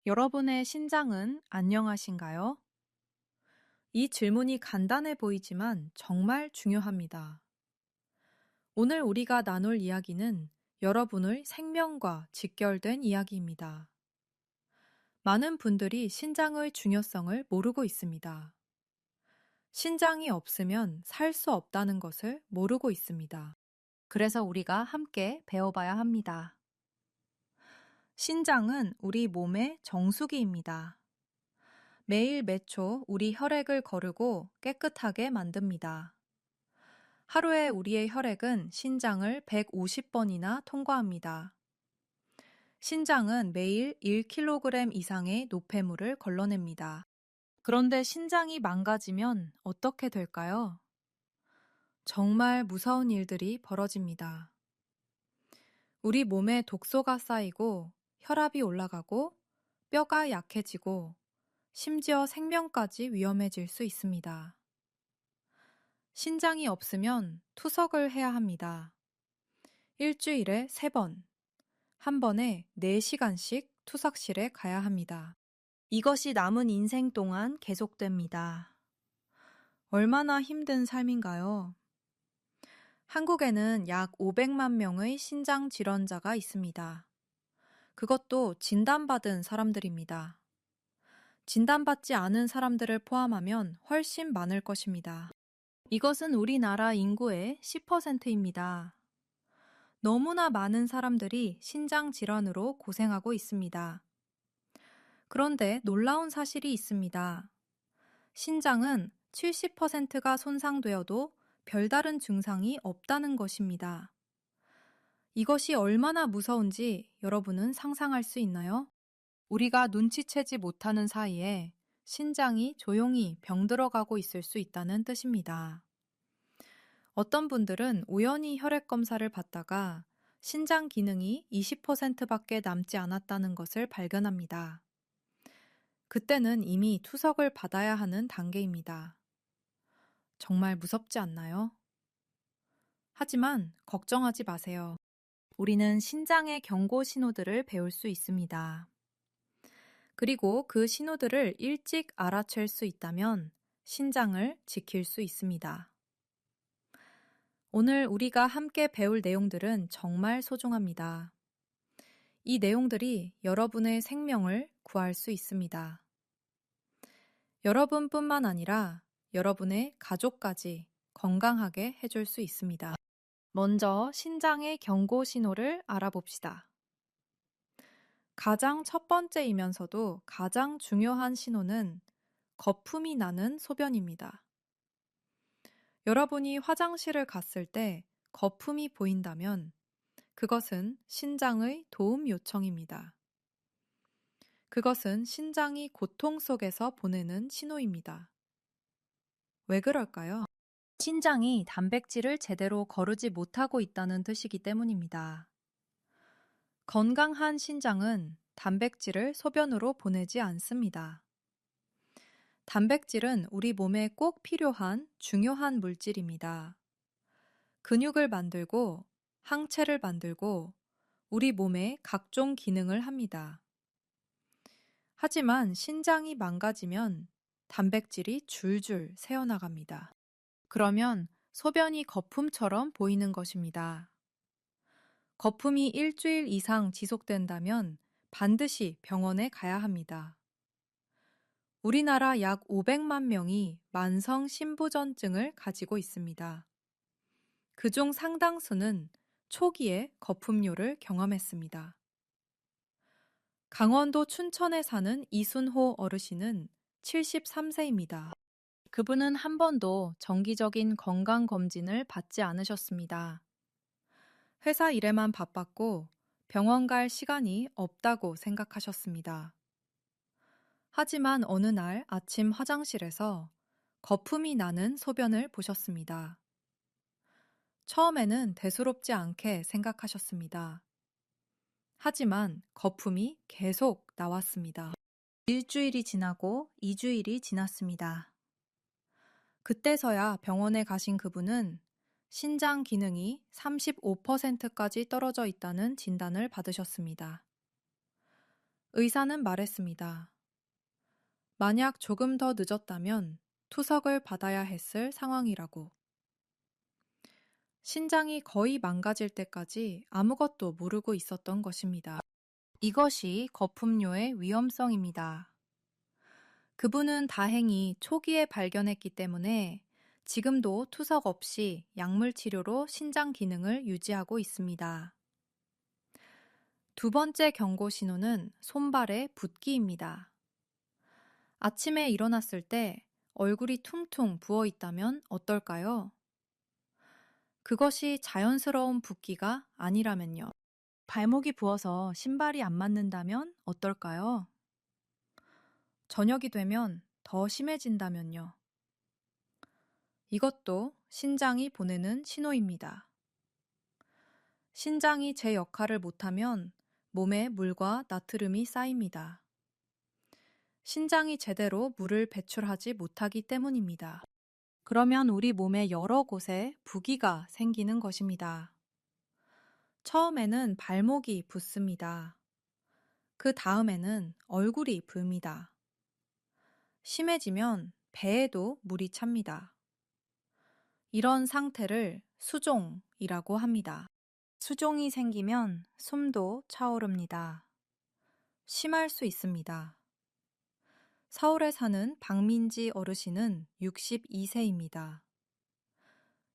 여러분의 신장은 안녕하신가요? 이 질문이 간단해 보이지만 정말 중요합니다. 오늘 우리가 나눌 이야기는 여러분의 생명과 직결된 이야기입니다. 많은 분들이 신장의 중요성을 모르고 있습니다. 신장이 없으면 살 수 없다는 것을 모르고 있습니다. 그래서 우리가 함께 배워봐야 합니다. 신장은 우리 몸의 정수기입니다. 매일 몇 초 우리 혈액을 거르고 깨끗하게 만듭니다. 하루에 우리의 혈액은 신장을 150번이나 통과합니다. 신장은 매일 1kg 이상의 노폐물을 걸러냅니다. 그런데 신장이 망가지면 어떻게 될까요? 정말 무서운 일들이 벌어집니다. 우리 몸에 독소가 쌓이고 혈압이 올라가고 뼈가 약해지고 심지어 생명까지 위험해질 수 있습니다. 신장이 없으면 투석을 해야 합니다. 일주일에 3번, 한 번에 4시간씩 투석실에 가야 합니다. 이것이 남은 인생 동안 계속됩니다. 얼마나 힘든 삶인가요? 한국에는 약 500만 명의 신장 질환자가 있습니다. 그것도 진단받은 사람들입니다. 진단받지 않은 사람들을 포함하면 훨씬 많을 것입니다. 이것은 우리나라 인구의 10%입니다. 너무나 많은 사람들이 신장 질환으로 고생하고 있습니다. 그런데 놀라운 사실이 있습니다. 신장은 70%가 손상되어도 별다른 증상이 없다는 것입니다. 이것이 얼마나 무서운지 여러분은 상상할 수 있나요? 우리가 눈치채지 못하는 사이에 신장이 조용히 병들어가고 있을 수 있다는 뜻입니다. 어떤 분들은 우연히 혈액 검사를 받다가 신장 기능이 20%밖에 남지 않았다는 것을 발견합니다. 그때는 이미 투석을 받아야 하는 단계입니다. 정말 무섭지 않나요? 하지만 걱정하지 마세요. 우리는 신장의 경고 신호들을 배울 수 있습니다. 그리고 그 신호들을 일찍 알아챌 수 있다면 신장을 지킬 수 있습니다. 오늘 우리가 함께 배울 내용들은 정말 소중합니다. 이 내용들이 여러분의 생명을 구할 수 있습니다. 여러분뿐만 아니라 여러분의 가족까지 건강하게 해줄 수 있습니다. 먼저 신장의 경고 신호를 알아봅시다. 가장 첫 번째이면서도 가장 중요한 신호는 거품이 나는 소변입니다. 여러분이 화장실을 갔을 때 거품이 보인다면 그것은 신장의 도움 요청입니다. 그것은 신장이 고통 속에서 보내는 신호입니다. 왜 그럴까요? 신장이 단백질을 제대로 거르지 못하고 있다는 뜻이기 때문입니다. 건강한 신장은 단백질을 소변으로 보내지 않습니다. 단백질은 우리 몸에 꼭 필요한 중요한 물질입니다. 근육을 만들고 항체를 만들고 우리 몸의 각종 기능을 합니다. 하지만 신장이 망가지면 단백질이 줄줄 새어나갑니다. 그러면 소변이 거품처럼 보이는 것입니다. 거품이 일주일 이상 지속된다면 반드시 병원에 가야 합니다. 우리나라 약 500만 명이 만성 신부전증을 가지고 있습니다. 그중 상당수는 초기에 거품료를 경험했습니다. 강원도 춘천에 사는 이순호 어르신은 73세입니다. 그분은 한 번도 정기적인 건강검진을 받지 않으셨습니다. 회사 일에만 바빴고 병원 갈 시간이 없다고 생각하셨습니다. 하지만 어느 날 아침 화장실에서 거품이 나는 소변을 보셨습니다. 처음에는 대수롭지 않게 생각하셨습니다. 하지만 거품이 계속 나왔습니다. 일주일이 지나고 2주일이 지났습니다. 그때서야 병원에 가신 그분은 신장 기능이 35%까지 떨어져 있다는 진단을 받으셨습니다. 의사는 말했습니다. 만약 조금 더 늦었다면 투석을 받아야 했을 상황이라고. 신장이 거의 망가질 때까지 아무것도 모르고 있었던 것입니다. 이것이 거품료의 위험성입니다. 그분은 다행히 초기에 발견했기 때문에 지금도 투석 없이 약물 치료로 신장 기능을 유지하고 있습니다. 두 번째 경고 신호는 손발의 붓기입니다. 아침에 일어났을 때 얼굴이 퉁퉁 부어 있다면 어떨까요? 그것이 자연스러운 붓기가 아니라면요. 발목이 부어서 신발이 안 맞는다면 어떨까요? 저녁이 되면 더 심해진다면요. 이것도 신장이 보내는 신호입니다. 신장이 제 역할을 못하면 몸에 물과 나트륨이 쌓입니다. 신장이 제대로 물을 배출하지 못하기 때문입니다. 그러면 우리 몸의 여러 곳에 부기가 생기는 것입니다. 처음에는 발목이 붓습니다. 그 다음에는 얼굴이 붑니다. 심해지면 배에도 물이 찹니다. 이런 상태를 수종이라고 합니다. 수종이 생기면 숨도 차오릅니다. 심할 수 있습니다. 서울에 사는 박민지 어르신은 62세입니다.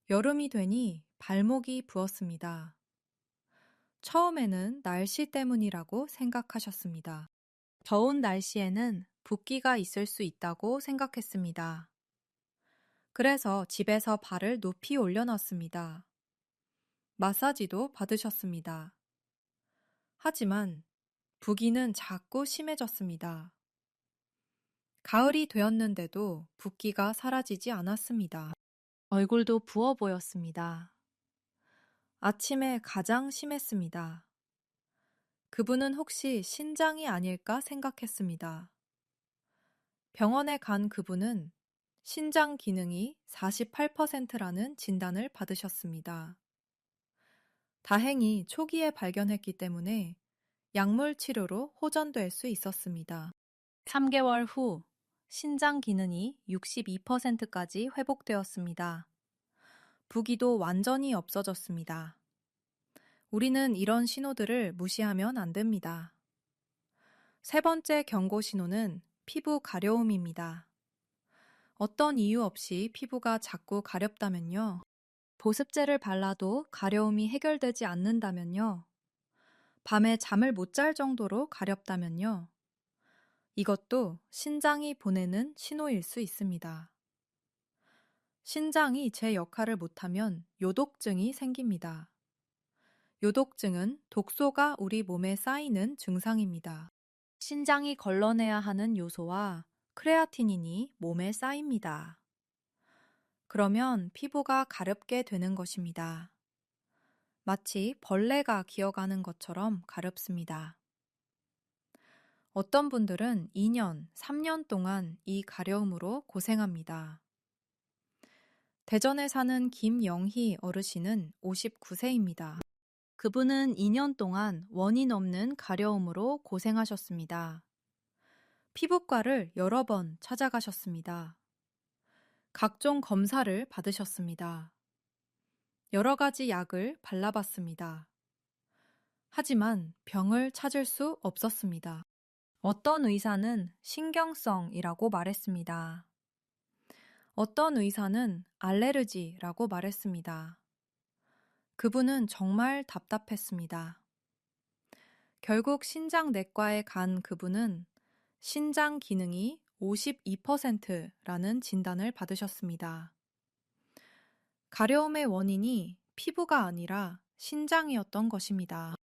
여름이 되니 발목이 부었습니다. 처음에는 날씨 때문이라고 생각하셨습니다. 더운 날씨에는 붓기가 있을 수 있다고 생각했습니다. 그래서 집에서 발을 높이 올려놨습니다. 마사지도 받으셨습니다. 하지만 부기는 자꾸 심해졌습니다. 가을이 되었는데도 붓기가 사라지지 않았습니다. 얼굴도 부어 보였습니다. 아침에 가장 심했습니다. 그분은 혹시 신장이 아닐까 생각했습니다. 병원에 간 그분은 신장 기능이 48%라는 진단을 받으셨습니다. 다행히 초기에 발견했기 때문에 약물 치료로 호전될 수 있었습니다. 3개월 후 신장 기능이 62%까지 회복되었습니다. 부기도 완전히 없어졌습니다. 우리는 이런 신호들을 무시하면 안 됩니다. 세 번째 경고 신호는 피부 가려움입니다. 어떤 이유 없이 피부가 자꾸 가렵다면요. 보습제를 발라도 가려움이 해결되지 않는다면요. 밤에 잠을 못 잘 정도로 가렵다면요. 이것도 신장이 보내는 신호일 수 있습니다. 신장이 제 역할을 못하면 요독증이 생깁니다. 요독증은 독소가 우리 몸에 쌓이는 증상입니다. 신장이 걸러내야 하는 요소와 크레아티닌이 몸에 쌓입니다. 그러면 피부가 가렵게 되는 것입니다. 마치 벌레가 기어가는 것처럼 가렵습니다. 어떤 분들은 2년, 3년 동안 이 가려움으로 고생합니다. 대전에 사는 김영희 어르신은 59세입니다. 그분은 2년 동안 원인 없는 가려움으로 고생하셨습니다. 피부과를 여러 번 찾아가셨습니다. 각종 검사를 받으셨습니다. 여러 가지 약을 발라봤습니다. 하지만 병을 찾을 수 없었습니다. 어떤 의사는 신경성이라고 말했습니다. 어떤 의사는 알레르기라고 말했습니다. 그분은 정말 답답했습니다. 결국 신장내과에 간 그분은 신장 기능이 52%라는 진단을 받으셨습니다. 가려움의 원인이 피부가 아니라 신장이었던 것입니다.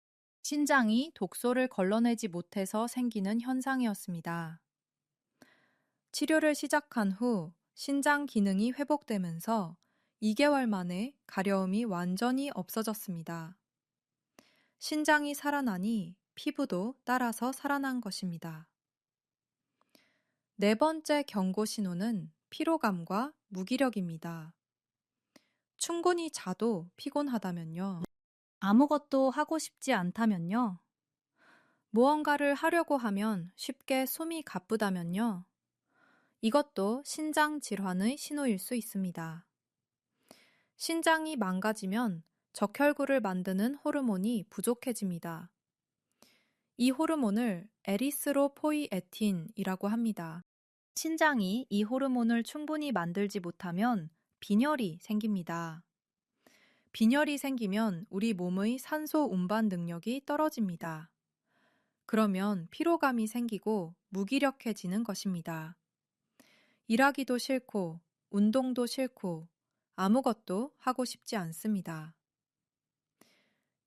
신장이 독소를 걸러내지 못해서 생기는 현상이었습니다. 치료를 시작한 후 신장 기능이 회복되면서 2개월 만에 가려움이 완전히 없어졌습니다. 신장이 살아나니 피부도 따라서 살아난 것입니다. 네 번째 경고 신호는 피로감과 무기력입니다. 충분히 자도 피곤하다면요. 아무것도 하고 싶지 않다면요. 무언가를 하려고 하면 쉽게 숨이 가쁘다면요. 이것도 신장 질환의 신호일 수 있습니다. 신장이 망가지면 적혈구를 만드는 호르몬이 부족해집니다. 이 호르몬을 에리스로포이에틴이라고 합니다. 신장이 이 호르몬을 충분히 만들지 못하면 빈혈이 생깁니다. 빈혈이 생기면 우리 몸의 산소 운반 능력이 떨어집니다. 그러면 피로감이 생기고 무기력해지는 것입니다. 일하기도 싫고, 운동도 싫고, 아무것도 하고 싶지 않습니다.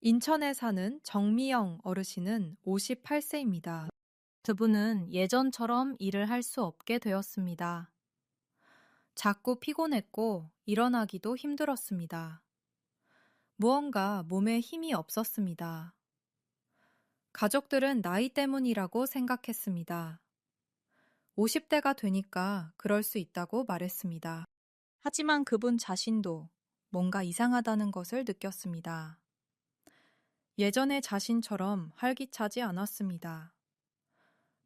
인천에 사는 정미영 어르신은 58세입니다. 그분은 예전처럼 일을 할 수 없게 되었습니다. 자꾸 피곤했고 일어나기도 힘들었습니다. 무언가 몸에 힘이 없었습니다. 가족들은 나이 때문이라고 생각했습니다. 50대가 되니까 그럴 수 있다고 말했습니다. 하지만 그분 자신도 뭔가 이상하다는 것을 느꼈습니다. 예전의 자신처럼 활기차지 않았습니다.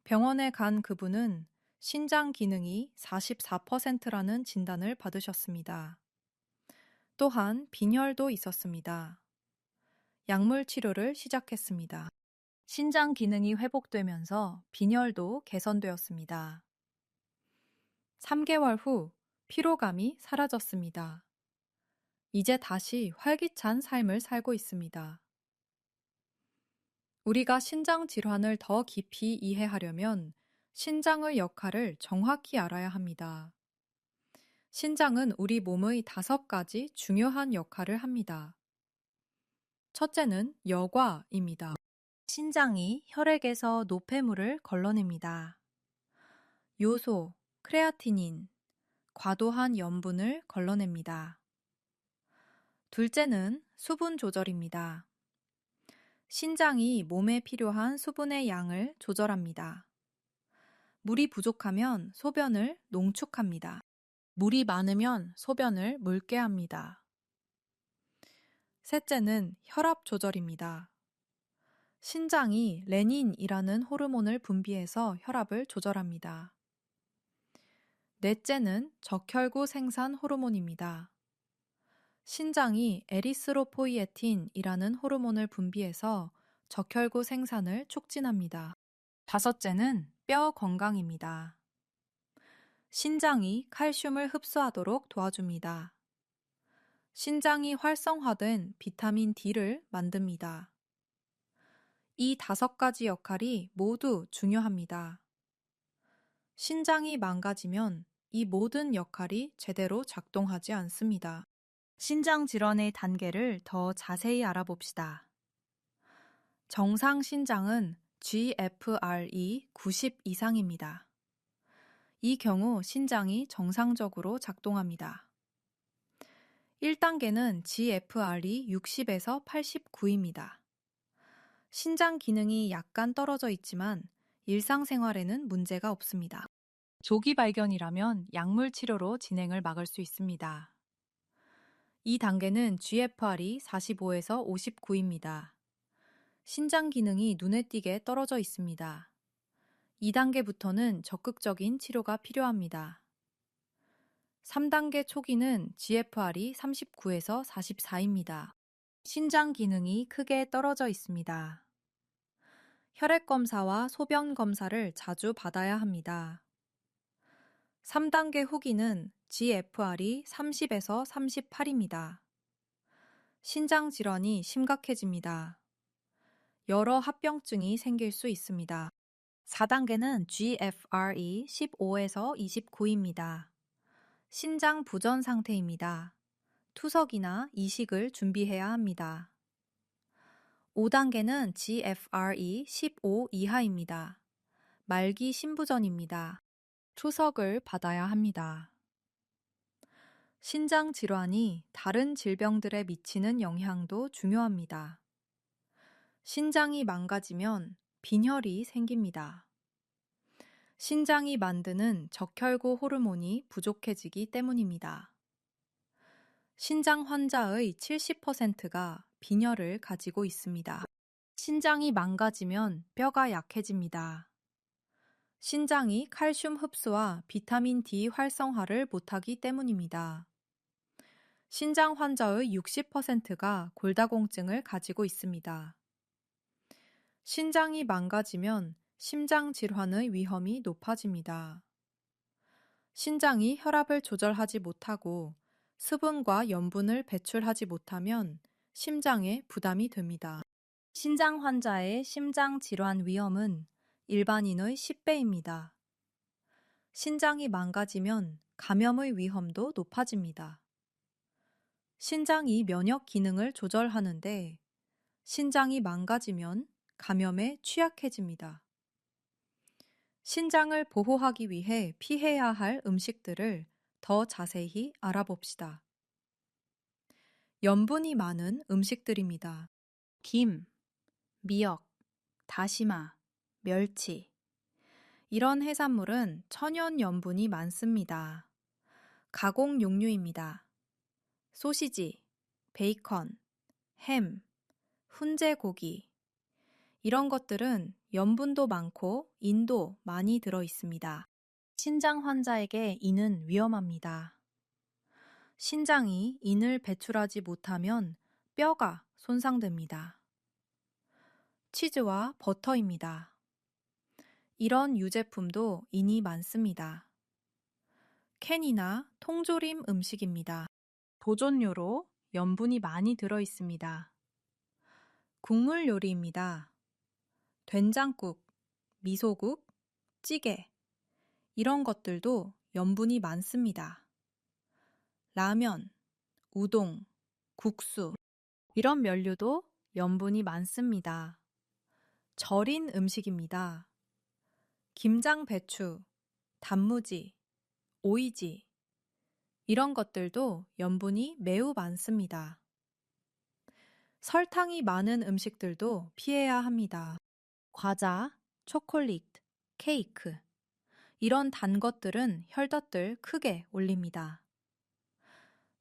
병원에 간 그분은 신장 기능이 44%라는 진단을 받으셨습니다. 또한 빈혈도 있었습니다. 약물 치료를 시작했습니다. 신장 기능이 회복되면서 빈혈도 개선되었습니다. 3개월 후 피로감이 사라졌습니다. 이제 다시 활기찬 삶을 살고 있습니다. 우리가 신장 질환을 더 깊이 이해하려면 신장의 역할을 정확히 알아야 합니다. 신장은 우리 몸의 5가지 중요한 역할을 합니다. 첫째는 여과입니다. 신장이 혈액에서 노폐물을 걸러냅니다. 요소, 크레아티닌, 과도한 염분을 걸러냅니다. 둘째는 수분 조절입니다. 신장이 몸에 필요한 수분의 양을 조절합니다. 물이 부족하면 소변을 농축합니다. 물이 많으면 소변을 묽게 합니다. 셋째는 혈압 조절입니다. 신장이 레닌이라는 호르몬을 분비해서 혈압을 조절합니다. 넷째는 적혈구 생산 호르몬입니다. 신장이 에리스로포이에틴이라는 호르몬을 분비해서 적혈구 생산을 촉진합니다. 다섯째는 뼈 건강입니다. 신장이 칼슘을 흡수하도록 도와줍니다. 신장이 활성화된 비타민 D를 만듭니다. 이 5가지 역할이 모두 중요합니다. 신장이 망가지면 이 모든 역할이 제대로 작동하지 않습니다. 신장 질환의 단계를 더 자세히 알아봅시다. 정상 신장은 GFR이 90 이상입니다. 이 경우 신장이 정상적으로 작동합니다. 1단계는 GFR이 60에서 89입니다. 신장 기능이 약간 떨어져 있지만 일상생활에는 문제가 없습니다. 조기 발견이라면 약물 치료로 진행을 막을 수 있습니다. 이 단계는 GFR이 45에서 59입니다. 신장 기능이 눈에 띄게 떨어져 있습니다. 2단계부터는 적극적인 치료가 필요합니다. 3단계 초기는 GFR이 39에서 44입니다. 신장 기능이 크게 떨어져 있습니다. 혈액 검사와 소변 검사를 자주 받아야 합니다. 3단계 후기는 GFR이 30에서 38입니다. 신장 질환이 심각해집니다. 여러 합병증이 생길 수 있습니다. 4단계는 GFR이 15에서 29입니다. 신장 부전 상태입니다. 투석이나 이식을 준비해야 합니다. 5단계는 GFR이 15 이하입니다. 말기 신부전입니다. 투석을 받아야 합니다. 신장 질환이 다른 질병들에 미치는 영향도 중요합니다. 신장이 망가지면 빈혈이 생깁니다. 신장이 만드는 적혈구 호르몬이 부족해지기 때문입니다. 신장 환자의 70%가 빈혈을 가지고 있습니다. 신장이 망가지면 뼈가 약해집니다. 신장이 칼슘 흡수와 비타민 D 활성화를 못하기 때문입니다. 신장 환자의 60%가 골다공증을 가지고 있습니다. 신장이 망가지면 심장 질환의 위험이 높아집니다. 신장이 혈압을 조절하지 못하고 수분과 염분을 배출하지 못하면 심장에 부담이 됩니다. 신장 환자의 심장 질환 위험은 일반인의 10배입니다. 신장이 망가지면 감염의 위험도 높아집니다. 신장이 면역 기능을 조절하는데 신장이 망가지면 감염에 취약해집니다. 신장을 보호하기 위해 피해야 할 음식들을 더 자세히 알아봅시다. 염분이 많은 음식들입니다. 김, 미역, 다시마, 멸치. 이런 해산물은 천연 염분이 많습니다. 가공육류입니다. 소시지, 베이컨, 햄, 훈제 고기. 이런 것들은 염분도 많고 인도 많이 들어 있습니다. 신장 환자에게 이는 위험합니다. 신장이 인을 배출하지 못하면 뼈가 손상됩니다. 치즈와 버터입니다. 이런 유제품도 인이 많습니다. 캔이나 통조림 음식입니다. 보존료로 염분이 많이 들어 있습니다. 국물 요리입니다. 된장국, 미소국, 찌개. 이런 것들도 염분이 많습니다. 라면, 우동, 국수. 이런 면류도 염분이 많습니다. 절인 음식입니다. 김장 배추, 단무지, 오이지. 이런 것들도 염분이 매우 많습니다. 설탕이 많은 음식들도 피해야 합니다. 과자, 초콜릿, 케이크. 이런 단 것들은 혈덧을 크게 올립니다.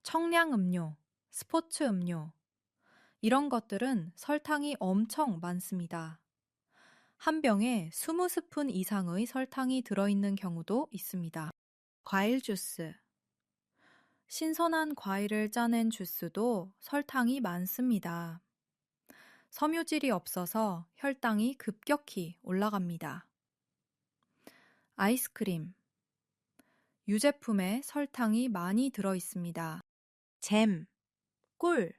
청량 음료, 스포츠 음료. 이런 것들은 설탕이 엄청 많습니다. 한 병에 20스푼 이상의 설탕이 들어있는 경우도 있습니다. 과일 주스. 신선한 과일을 짜낸 주스도 설탕이 많습니다. 섬유질이 없어서 혈당이 급격히 올라갑니다. 아이스크림. 유제품에 설탕이 많이 들어 있습니다. 잼, 꿀.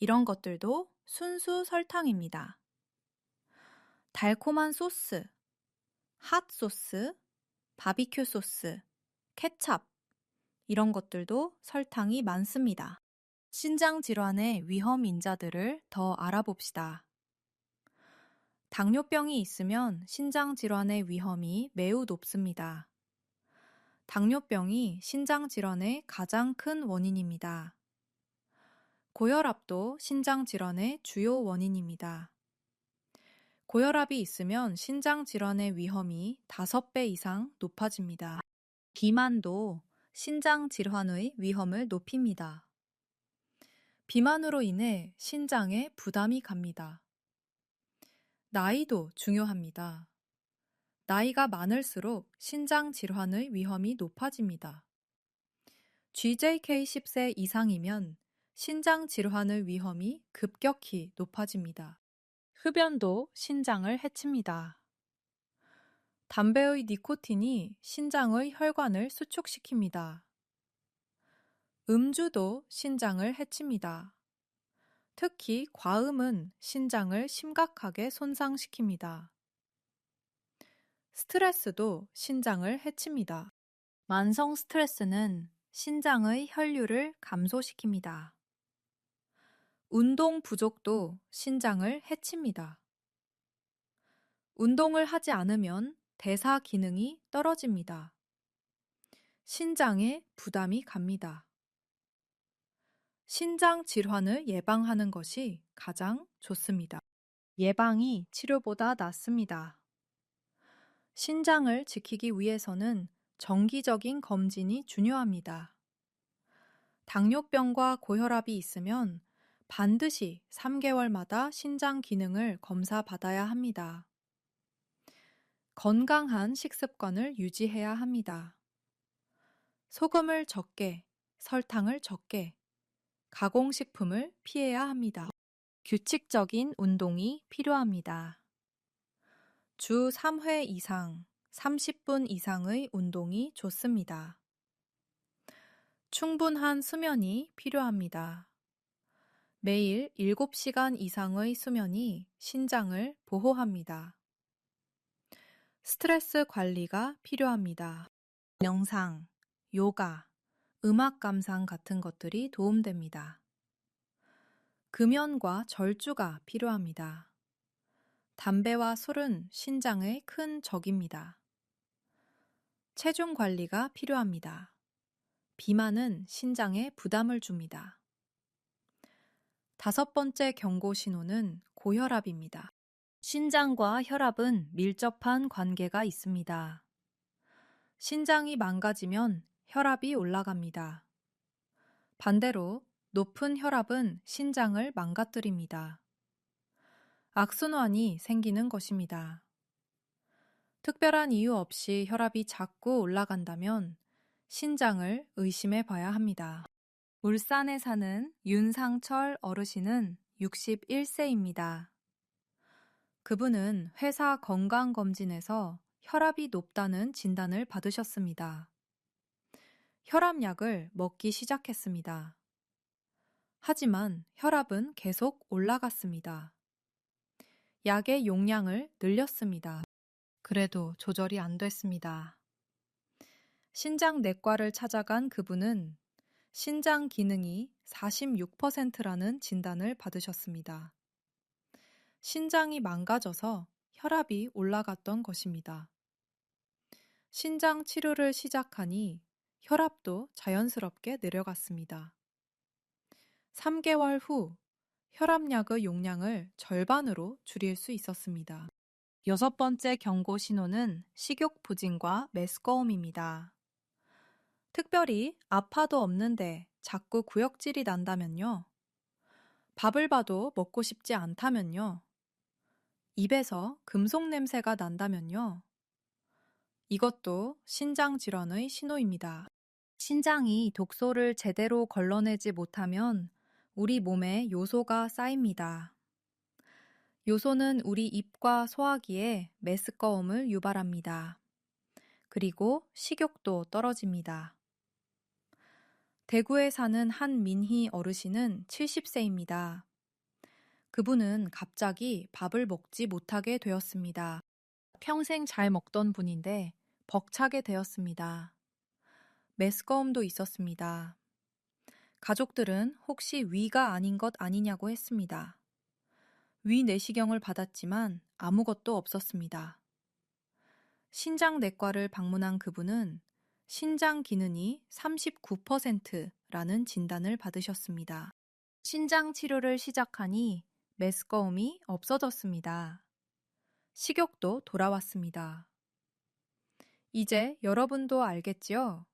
이런 것들도 순수 설탕입니다. 달콤한 소스, 핫소스, 바비큐 소스, 케찹. 이런 것들도 설탕이 많습니다. 신장 질환의 위험 인자들을 더 알아봅시다. 당뇨병이 있으면 신장 질환의 위험이 매우 높습니다. 당뇨병이 신장 질환의 가장 큰 원인입니다. 고혈압도 신장 질환의 주요 원인입니다. 고혈압이 있으면 신장 질환의 위험이 5배 이상 높아집니다. 비만도 신장 질환의 위험을 높입니다. 비만으로 인해 신장에 부담이 갑니다. 나이도 중요합니다. 나이가 많을수록 신장 질환의 위험이 높아집니다. GJK 10세 이상이면 신장 질환의 위험이 급격히 높아집니다. 흡연도 신장을 해칩니다. 담배의 니코틴이 신장의 혈관을 수축시킵니다. 음주도 신장을 해칩니다. 특히 과음은 신장을 심각하게 손상시킵니다. 스트레스도 신장을 해칩니다. 만성 스트레스는 신장의 혈류를 감소시킵니다. 운동 부족도 신장을 해칩니다. 운동을 하지 않으면 대사 기능이 떨어집니다. 신장에 부담이 갑니다. 신장 질환을 예방하는 것이 가장 좋습니다. 예방이 치료보다 낫습니다. 신장을 지키기 위해서는 정기적인 검진이 중요합니다. 당뇨병과 고혈압이 있으면 반드시 3개월마다 신장 기능을 검사받아야 합니다. 건강한 식습관을 유지해야 합니다. 소금을 적게, 설탕을 적게, 가공식품을 피해야 합니다. 규칙적인 운동이 필요합니다. 주 3회 이상, 30분 이상의 운동이 좋습니다. 충분한 수면이 필요합니다. 매일 7시간 이상의 수면이 신장을 보호합니다. 스트레스 관리가 필요합니다. 명상, 요가, 음악 감상 같은 것들이 도움됩니다. 금연과 절주가 필요합니다. 담배와 술은 신장의 큰 적입니다. 체중 관리가 필요합니다. 비만은 신장에 부담을 줍니다. 5번째 경고 신호는 고혈압입니다. 신장과 혈압은 밀접한 관계가 있습니다. 신장이 망가지면 혈압이 올라갑니다. 반대로 높은 혈압은 신장을 망가뜨립니다. 악순환이 생기는 것입니다. 특별한 이유 없이 혈압이 자꾸 올라간다면 신장을 의심해 봐야 합니다. 울산에 사는 윤상철 어르신은 61세입니다. 그분은 회사 건강검진에서 혈압이 높다는 진단을 받으셨습니다. 혈압약을 먹기 시작했습니다. 하지만 혈압은 계속 올라갔습니다. 약의 용량을 늘렸습니다. 그래도 조절이 안 됐습니다. 신장내과를 찾아간 그분은 신장 기능이 46%라는 진단을 받으셨습니다. 신장이 망가져서 혈압이 올라갔던 것입니다. 신장 치료를 시작하니 혈압도 자연스럽게 내려갔습니다. 3개월 후 혈압약의 용량을 절반으로 줄일 수 있었습니다. 6번째 경고 신호는 식욕부진과 메스꺼움입니다. 특별히 아파도 없는데 자꾸 구역질이 난다면요. 밥을 봐도 먹고 싶지 않다면요. 입에서 금속 냄새가 난다면요. 이것도 신장 질환의 신호입니다. 신장이 독소를 제대로 걸러내지 못하면 우리 몸에 요소가 쌓입니다. 요소는 우리 입과 소화기에 메스꺼움을 유발합니다. 그리고 식욕도 떨어집니다. 대구에 사는 한 민희 어르신은 70세입니다. 그분은 갑자기 밥을 먹지 못하게 되었습니다. 평생 잘 먹던 분인데 벅차게 되었습니다. 메스꺼움도 있었습니다. 가족들은 혹시 위가 아닌 것 아니냐고 했습니다. 위 내시경을 받았지만 아무것도 없었습니다. 신장내과를 방문한 그분은 신장 기능이 39%라는 진단을 받으셨습니다. 신장 치료를 시작하니 메스꺼움이 없어졌습니다. 식욕도 돌아왔습니다. 이제 여러분도 알겠지요?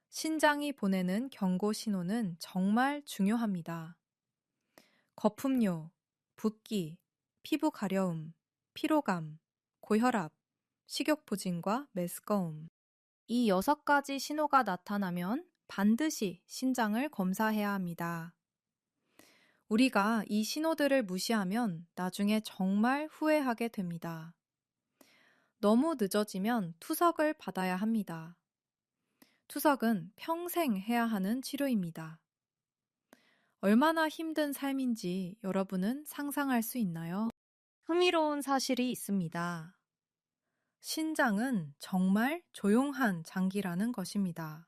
신장이 보내는 경고 신호는 정말 중요합니다. 거품료, 붓기, 피부 가려움, 피로감, 고혈압, 식욕부진과 메스꺼움. 이 6가지 신호가 나타나면 반드시 신장을 검사해야 합니다. 우리가 이 신호들을 무시하면 나중에 정말 후회하게 됩니다. 너무 늦어지면 투석을 받아야 합니다. 투석은 평생 해야 하는 치료입니다. 얼마나 힘든 삶인지 여러분은 상상할 수 있나요? 흥미로운 사실이 있습니다. 신장은 정말 조용한 장기라는 것입니다.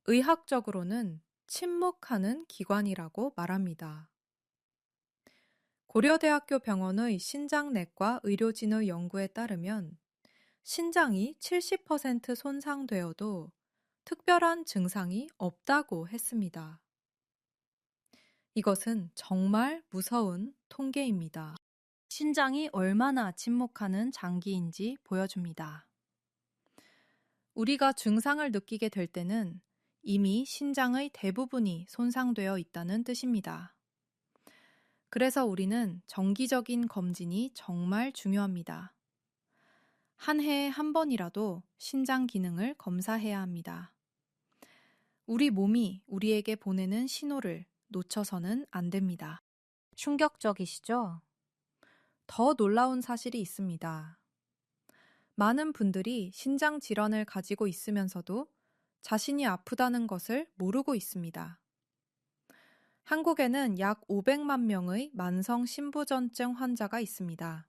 의학적으로는 침묵하는 기관이라고 말합니다. 고려대학교 병원의 신장내과 의료진의 연구에 따르면 신장이 70% 손상되어도 특별한 증상이 없다고 했습니다. 이것은 정말 무서운 통계입니다. 신장이 얼마나 침묵하는 장기인지 보여줍니다. 우리가 증상을 느끼게 될 때는 이미 신장의 대부분이 손상되어 있다는 뜻입니다. 그래서 우리는 정기적인 검진이 정말 중요합니다. 한 해에 한 번이라도 신장 기능을 검사해야 합니다. 우리 몸이 우리에게 보내는 신호를 놓쳐서는 안 됩니다. 충격적이시죠? 더 놀라운 사실이 있습니다. 많은 분들이 신장 질환을 가지고 있으면서도 자신이 아프다는 것을 모르고 있습니다. 한국에는 약 500만 명의 만성 신부전증 환자가 있습니다.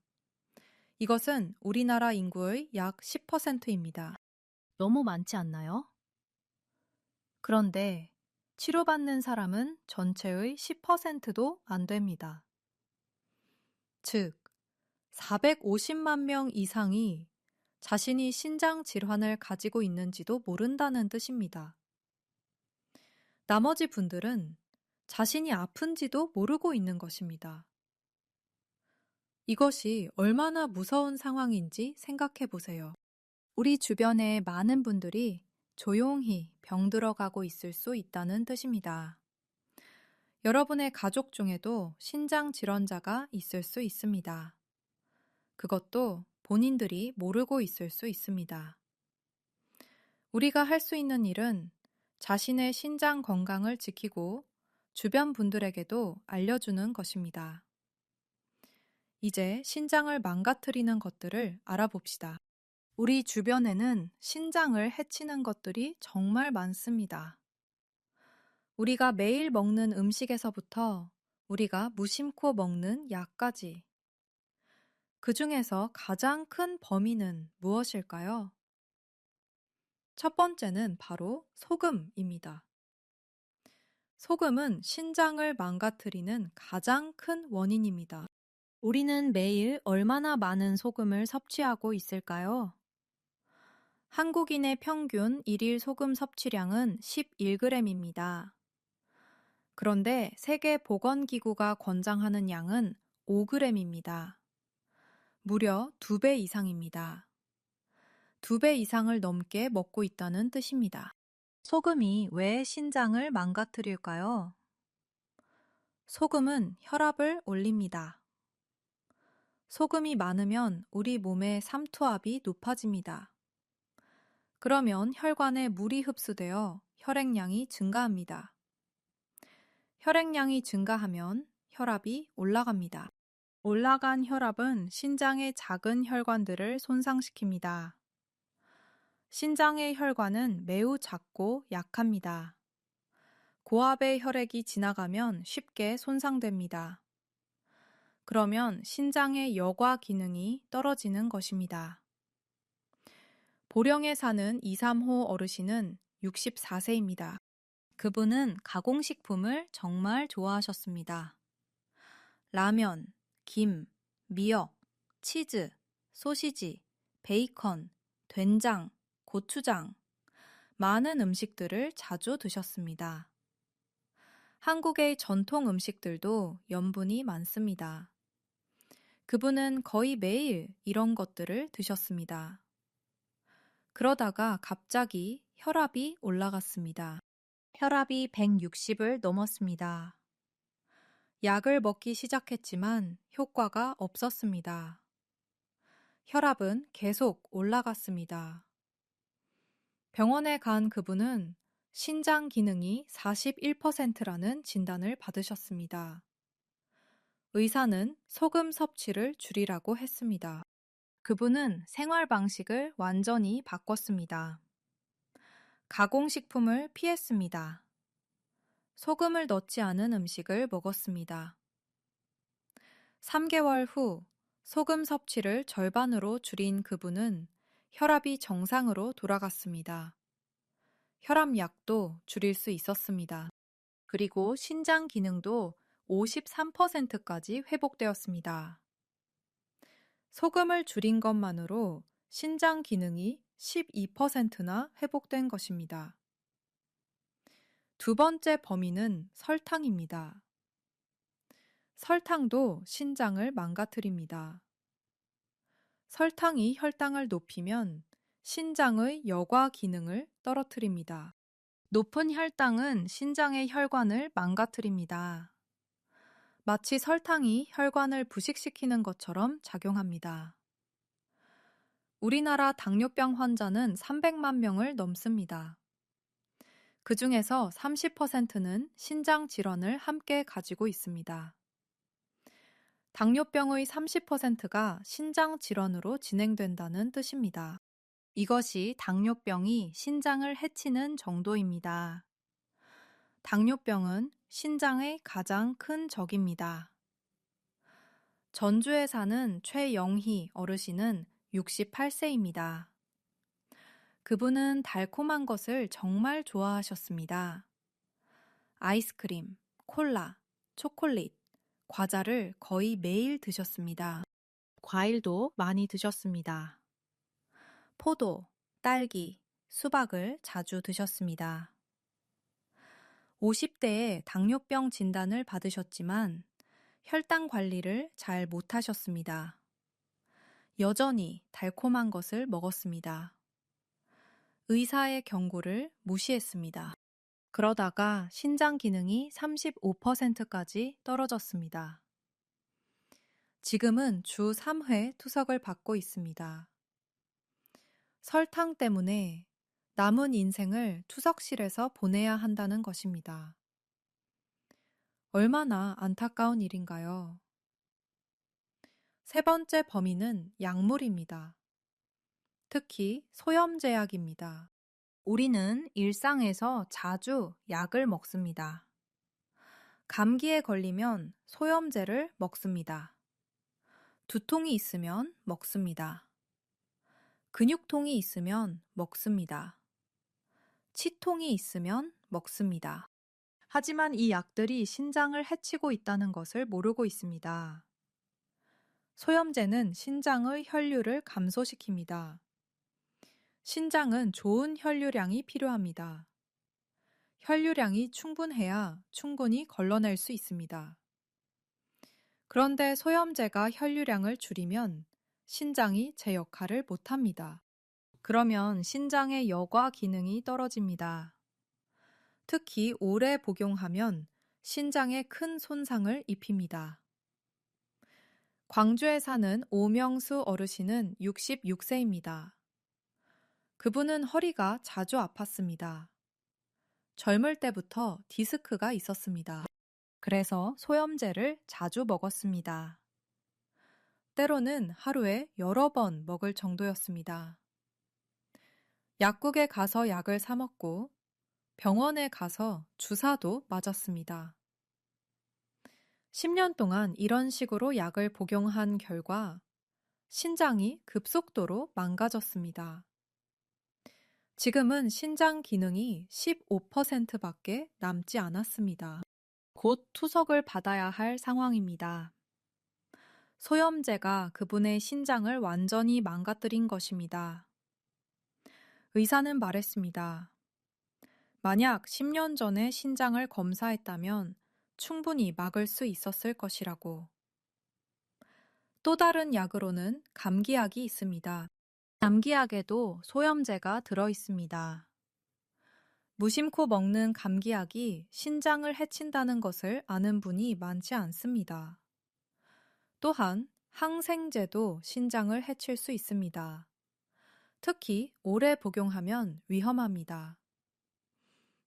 이것은 우리나라 인구의 약 10%입니다. 너무 많지 않나요? 그런데 치료받는 사람은 전체의 10%도 안 됩니다. 즉, 450만 명 이상이 자신이 신장 질환을 가지고 있는지도 모른다는 뜻입니다. 나머지 분들은 자신이 아픈지도 모르고 있는 것입니다. 이것이 얼마나 무서운 상황인지 생각해 보세요. 우리 주변에 많은 분들이 조용히 병들어가고 있을 수 있다는 뜻입니다. 여러분의 가족 중에도 신장 질환자가 있을 수 있습니다. 그것도 본인들이 모르고 있을 수 있습니다. 우리가 할 수 있는 일은 자신의 신장 건강을 지키고 주변 분들에게도 알려주는 것입니다. 이제 신장을 망가뜨리는 것들을 알아봅시다. 우리 주변에는 신장을 해치는 것들이 정말 많습니다. 우리가 매일 먹는 음식에서부터 우리가 무심코 먹는 약까지. 그 중에서 가장 큰 범위는 무엇일까요? 첫 번째는 바로 소금입니다. 소금은 신장을 망가뜨리는 가장 큰 원인입니다. 우리는 매일 얼마나 많은 소금을 섭취하고 있을까요? 한국인의 평균 일일 소금 섭취량은 11g입니다. 그런데 세계보건기구가 권장하는 양은 5g입니다. 무려 2배 이상입니다. 2배 이상을 넘게 먹고 있다는 뜻입니다. 소금이 왜 신장을 망가뜨릴까요? 소금은 혈압을 올립니다. 소금이 많으면 우리 몸의 삼투압이 높아집니다. 그러면 혈관에 물이 흡수되어 혈액량이 증가합니다. 혈액량이 증가하면 혈압이 올라갑니다. 올라간 혈압은 신장의 작은 혈관들을 손상시킵니다. 신장의 혈관은 매우 작고 약합니다. 고압의 혈액이 지나가면 쉽게 손상됩니다. 그러면 신장의 여과 기능이 떨어지는 것입니다. 보령에 사는 이삼호 어르신은 64세입니다. 그분은 가공식품을 정말 좋아하셨습니다. 라면, 김, 미역, 치즈, 소시지, 베이컨, 된장, 고추장, 많은 음식들을 자주 드셨습니다. 한국의 전통 음식들도 염분이 많습니다. 그분은 거의 매일 이런 것들을 드셨습니다. 그러다가 갑자기 혈압이 올라갔습니다. 혈압이 160을 넘었습니다. 약을 먹기 시작했지만 효과가 없었습니다. 혈압은 계속 올라갔습니다. 병원에 간 그분은 신장 기능이 41%라는 진단을 받으셨습니다. 의사는 소금 섭취를 줄이라고 했습니다. 그분은 생활 방식을 완전히 바꿨습니다. 가공식품을 피했습니다. 소금을 넣지 않은 음식을 먹었습니다. 3개월 후 소금 섭취를 절반으로 줄인 그분은 혈압이 정상으로 돌아갔습니다. 혈압약도 줄일 수 있었습니다. 그리고 신장 기능도 53%까지 회복되었습니다. 소금을 줄인 것만으로 신장 기능이 12%나 회복된 것입니다. 두 번째 범위는 설탕입니다. 설탕도 신장을 망가뜨립니다. 설탕이 혈당을 높이면 신장의 여과 기능을 떨어뜨립니다. 높은 혈당은 신장의 혈관을 망가뜨립니다. 마치 설탕이 혈관을 부식시키는 것처럼 작용합니다. 우리나라 당뇨병 환자는 300만 명을 넘습니다. 그 중에서 30%는 신장 질환을 함께 가지고 있습니다. 당뇨병의 30%가 신장 질환으로 진행된다는 뜻입니다. 이것이 당뇨병이 신장을 해치는 정도입니다. 당뇨병은 신장의 가장 큰 적입니다. 전주에 사는 최영희 어르신은 68세입니다. 그분은 달콤한 것을 정말 좋아하셨습니다. 아이스크림, 콜라, 초콜릿, 과자를 거의 매일 드셨습니다. 과일도 많이 드셨습니다. 포도, 딸기, 수박을 자주 드셨습니다. 50대에 당뇨병 진단을 받으셨지만 혈당 관리를 잘 못하셨습니다. 여전히 달콤한 것을 먹었습니다. 의사의 경고를 무시했습니다. 그러다가 신장 기능이 35%까지 떨어졌습니다. 지금은 주 3회 투석을 받고 있습니다. 설탕 때문에 남은 인생을 투석실에서 보내야 한다는 것입니다. 얼마나 안타까운 일인가요? 세 번째 범인은 약물입니다. 특히 소염제약입니다. 우리는 일상에서 자주 약을 먹습니다. 감기에 걸리면 소염제를 먹습니다. 두통이 있으면 먹습니다. 근육통이 있으면 먹습니다. 치통이 있으면 먹습니다. 하지만 이 약들이 신장을 해치고 있다는 것을 모르고 있습니다. 소염제는 신장의 혈류를 감소시킵니다. 신장은 좋은 혈류량이 필요합니다. 혈류량이 충분해야 충분히 걸러낼 수 있습니다. 그런데 소염제가 혈류량을 줄이면 신장이 제 역할을 못합니다. 그러면 신장의 여과 기능이 떨어집니다. 특히 오래 복용하면 신장에 큰 손상을 입힙니다. 광주에 사는 오명수 어르신은 66세입니다. 그분은 허리가 자주 아팠습니다. 젊을 때부터 디스크가 있었습니다. 그래서 소염제를 자주 먹었습니다. 때로는 하루에 여러 번 먹을 정도였습니다. 약국에 가서 약을 사 먹고 병원에 가서 주사도 맞았습니다. 10년 동안 이런 식으로 약을 복용한 결과 신장이 급속도로 망가졌습니다. 지금은 신장 기능이 15%밖에 남지 않았습니다. 곧 투석을 받아야 할 상황입니다. 소염제가 그분의 신장을 완전히 망가뜨린 것입니다. 의사는 말했습니다. 만약 10년 전에 신장을 검사했다면 충분히 막을 수 있었을 것이라고. 또 다른 약으로는 감기약이 있습니다. 감기약에도 소염제가 들어 있습니다. 무심코 먹는 감기약이 신장을 해친다는 것을 아는 분이 많지 않습니다. 또한 항생제도 신장을 해칠 수 있습니다. 특히 오래 복용하면 위험합니다.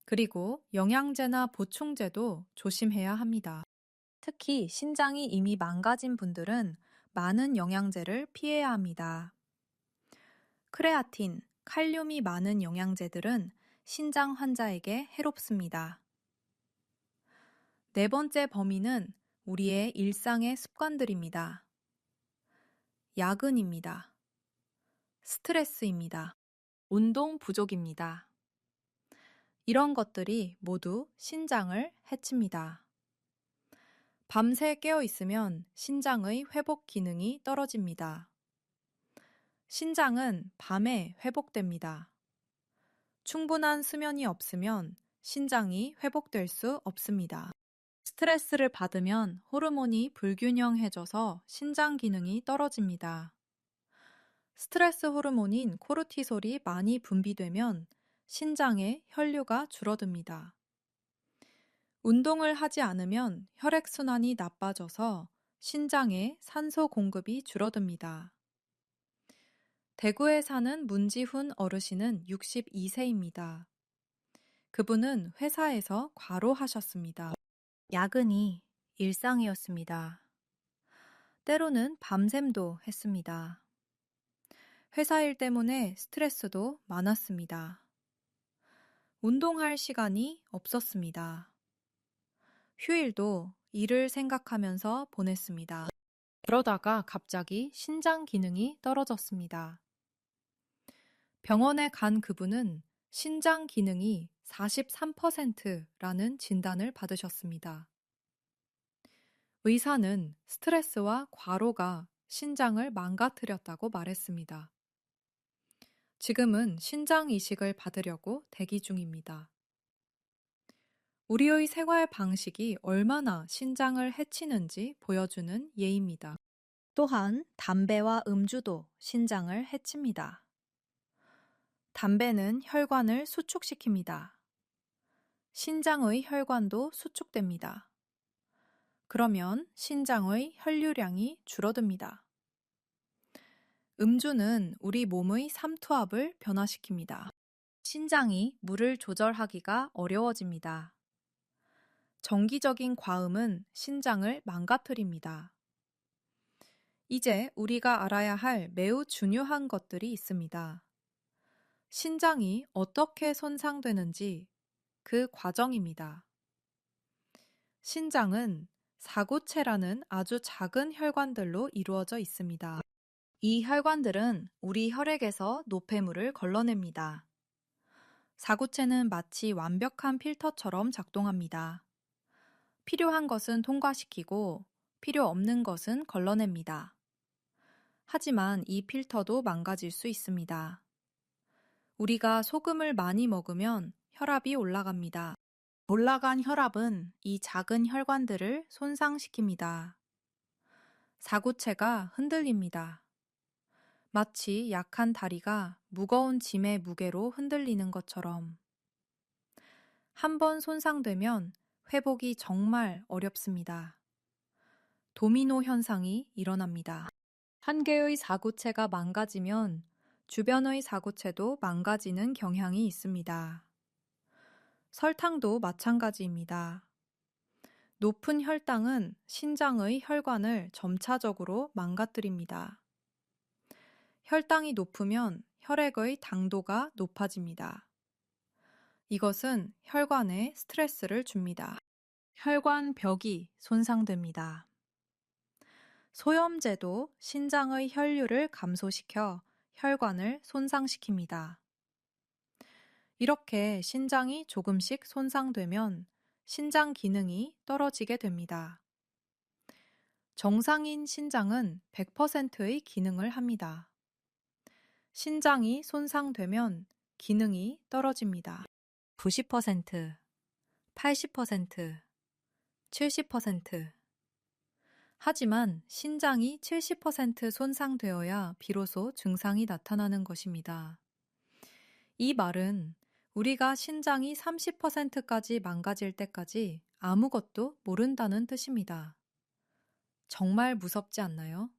그리고 영양제나 보충제도 조심해야 합니다. 특히 신장이 이미 망가진 분들은 많은 영양제를 피해야 합니다. 크레아틴, 칼륨이 많은 영양제들은 신장 환자에게 해롭습니다. 네 번째 범인은 우리의 일상의 습관들입니다. 야근입니다. 스트레스입니다. 운동 부족입니다. 이런 것들이 모두 신장을 해칩니다. 밤새 깨어 있으면 신장의 회복 기능이 떨어집니다. 신장은 밤에 회복됩니다. 충분한 수면이 없으면 신장이 회복될 수 없습니다. 스트레스를 받으면 호르몬이 불균형해져서 신장 기능이 떨어집니다. 스트레스 호르몬인 코르티솔이 많이 분비되면 신장의 혈류가 줄어듭니다. 운동을 하지 않으면 혈액순환이 나빠져서 신장에 산소 공급이 줄어듭니다. 대구에 사는 문지훈 어르신은 62세입니다. 그분은 회사에서 과로하셨습니다. 야근이 일상이었습니다. 때로는 밤샘도 했습니다. 회사 일 때문에 스트레스도 많았습니다. 운동할 시간이 없었습니다. 휴일도 일을 생각하면서 보냈습니다. 그러다가 갑자기 신장 기능이 떨어졌습니다. 병원에 간 그분은 신장 기능이 43%라는 진단을 받으셨습니다. 의사는 스트레스와 과로가 신장을 망가뜨렸다고 말했습니다. 지금은 신장 이식을 받으려고 대기 중입니다. 우리의 생활 방식이 얼마나 신장을 해치는지 보여주는 예입니다. 또한 담배와 음주도 신장을 해칩니다. 담배는 혈관을 수축시킵니다. 신장의 혈관도 수축됩니다. 그러면 신장의 혈류량이 줄어듭니다. 음주는 우리 몸의 삼투압을 변화시킵니다. 신장이 물을 조절하기가 어려워집니다. 정기적인 과음은 신장을 망가뜨립니다. 이제 우리가 알아야 할 매우 중요한 것들이 있습니다. 신장이 어떻게 손상되는지 그 과정입니다. 신장은 사구체라는 아주 작은 혈관들로 이루어져 있습니다. 이 혈관들은 우리 혈액에서 노폐물을 걸러냅니다. 사구체는 마치 완벽한 필터처럼 작동합니다. 필요한 것은 통과시키고 필요 없는 것은 걸러냅니다. 하지만 이 필터도 망가질 수 있습니다. 우리가 소금을 많이 먹으면 혈압이 올라갑니다. 올라간 혈압은 이 작은 혈관들을 손상시킵니다. 사구체가 흔들립니다. 마치 약한 다리가 무거운 짐의 무게로 흔들리는 것처럼. 한 번 손상되면 회복이 정말 어렵습니다. 도미노 현상이 일어납니다. 한 개의 사구체가 망가지면 주변의 사구체도 망가지는 경향이 있습니다. 설탕도 마찬가지입니다. 높은 혈당은 신장의 혈관을 점차적으로 망가뜨립니다. 혈당이 높으면 혈액의 당도가 높아집니다. 이것은 혈관에 스트레스를 줍니다. 혈관 벽이 손상됩니다. 소염제도 신장의 혈류를 감소시켜 혈관을 손상시킵니다. 이렇게 신장이 조금씩 손상되면 신장 기능이 떨어지게 됩니다. 정상인 신장은 100%의 기능을 합니다. 신장이 손상되면 기능이 떨어집니다. 90%, 80%, 70%. 하지만 신장이 70% 손상되어야 비로소 증상이 나타나는 것입니다. 이 말은 우리가 신장이 30%까지 망가질 때까지 아무것도 모른다는 뜻입니다. 정말 무섭지 않나요?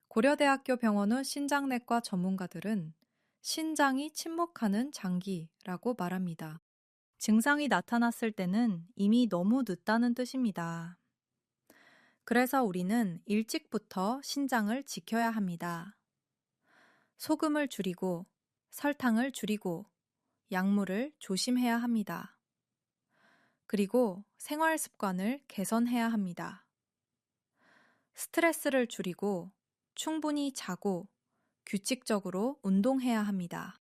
고려대학교 병원의 신장내과 전문가들은 신장이 침묵하는 장기라고 말합니다. 증상이 나타났을 때는 이미 너무 늦다는 뜻입니다. 그래서 우리는 일찍부터 신장을 지켜야 합니다. 소금을 줄이고 설탕을 줄이고 약물을 조심해야 합니다. 그리고 생활 습관을 개선해야 합니다. 스트레스를 줄이고 충분히 자고 규칙적으로 운동해야 합니다.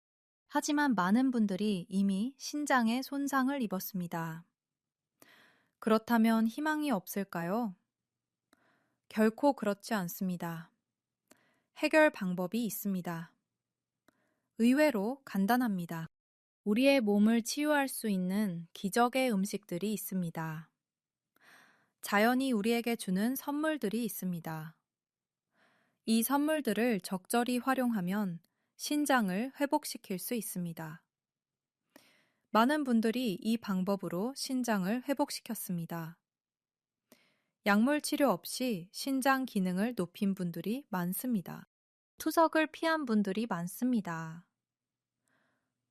하지만 많은 분들이 이미 신장에 손상을 입었습니다. 그렇다면 희망이 없을까요? 결코 그렇지 않습니다. 해결 방법이 있습니다. 의외로 간단합니다. 우리의 몸을 치유할 수 있는 기적의 음식들이 있습니다. 자연이 우리에게 주는 선물들이 있습니다. 이 선물들을 적절히 활용하면 신장을 회복시킬 수 있습니다. 많은 분들이 이 방법으로 신장을 회복시켰습니다. 약물 치료 없이 신장 기능을 높인 분들이 많습니다. 투석을 피한 분들이 많습니다.